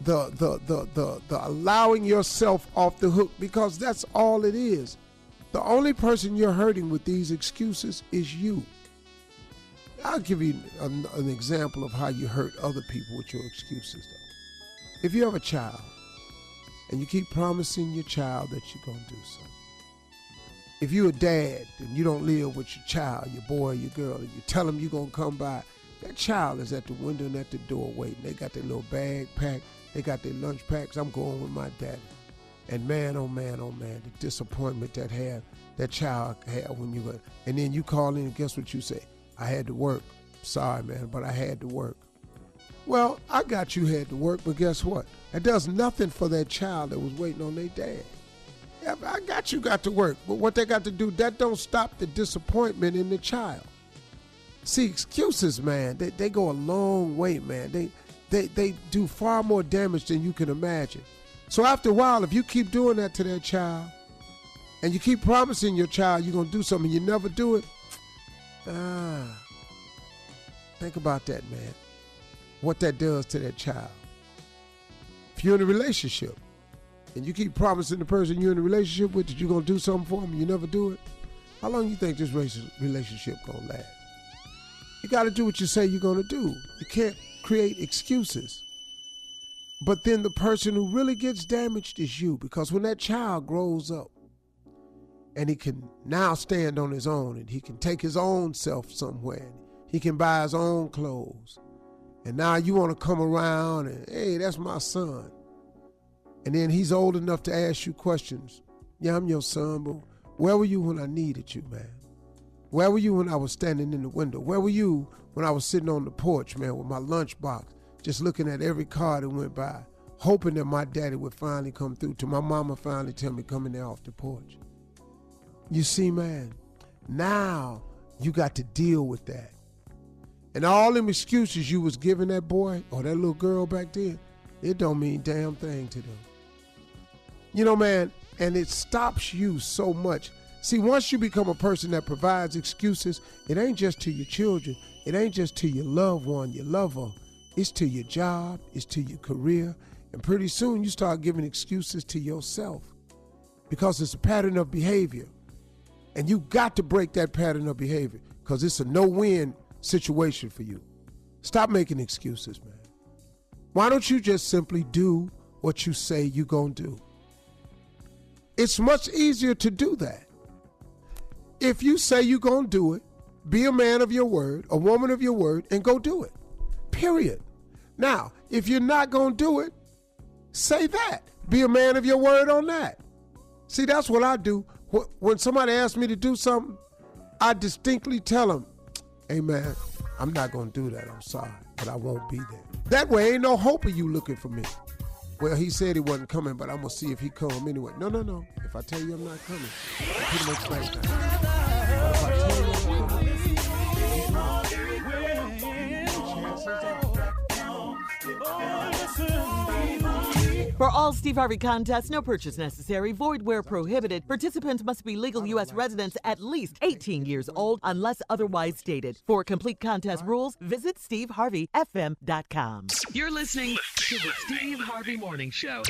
the allowing yourself off the hook, because that's all it is. The only person you're hurting with these excuses is you. I'll give you an example of how you hurt other people with your excuses, though. If you have a child and you keep promising your child that you're going to do something. If you're a dad and you don't live with your child, your boy, your girl, and you tell them you're going to come by, that child is at the window and at the door waiting. They got their little bag packed. They got their lunch packs. I'm going with my daddy. And man, oh man, oh man, the disappointment that child had when you went. And then you call in and guess what you say? I had to work. Sorry, man, but I had to work. Well, I got you had to work, but guess what? It does nothing for that child that was waiting on their dad. Yeah, I got you got to work, but what they got to do, that don't stop the disappointment in the child. See, excuses, man, they go a long way, man. They do far more damage than you can imagine. So after a while, if you keep doing that to that child, and you keep promising your child you're going to do something, you never do it, think about that, man. What that does to that child. If you're in a relationship, and you keep promising the person you're in a relationship with that you're going to do something for them, and you never do it, how long you think this relationship going to last? You got to do what you say you're going to do. You can't create excuses. But then the person who really gets damaged is you, because when that child grows up and he can now stand on his own and he can take his own self somewhere and he can buy his own clothes, and now you want to come around and, hey, that's my son. And then he's old enough to ask you questions. Yeah, I'm your son, but where were you when I needed you, man? Where were you when I was standing in the window? Where were you when I was sitting on the porch, man, with my lunchbox, just looking at every car that went by, hoping that my daddy would finally come through, till my mama finally tell me coming there off the porch. You see, man, now you got to deal with that. And all them excuses you was giving that boy or that little girl back then, it don't mean damn thing to them. You know, man, and it stops you so much. See, once you become a person that provides excuses, it ain't just to your children. It ain't just to your loved one, your lover. It's to your job. It's to your career. And pretty soon you start giving excuses to yourself because it's a pattern of behavior. And you got to break that pattern of behavior because it's a no-win situation for you. Stop making excuses, man. Why don't you just simply do what you say you're going to do? It's much easier to do that. If you say you're going to do it, be a man of your word, a woman of your word, and go do it. Period. Now, if you're not going to do it, say that. Be a man of your word on that. See, that's what I do. When somebody asks me to do something, I distinctly tell them, hey, man, I'm not going to do that. I'm sorry, but I won't be there. That way, ain't no hope of you looking for me. Well, he said he wasn't coming, but I'm going to see if he come anyway. No. If I tell you I'm not coming, I'm pretty much like that. But if I tell you I'm coming, For all Steve Harvey contests, no purchase necessary, void where prohibited. Participants must be legal U.S. residents at least 18 years old unless otherwise stated. For complete contest rules, visit steveharveyfm.com. You're listening to the Steve Harvey Morning Show.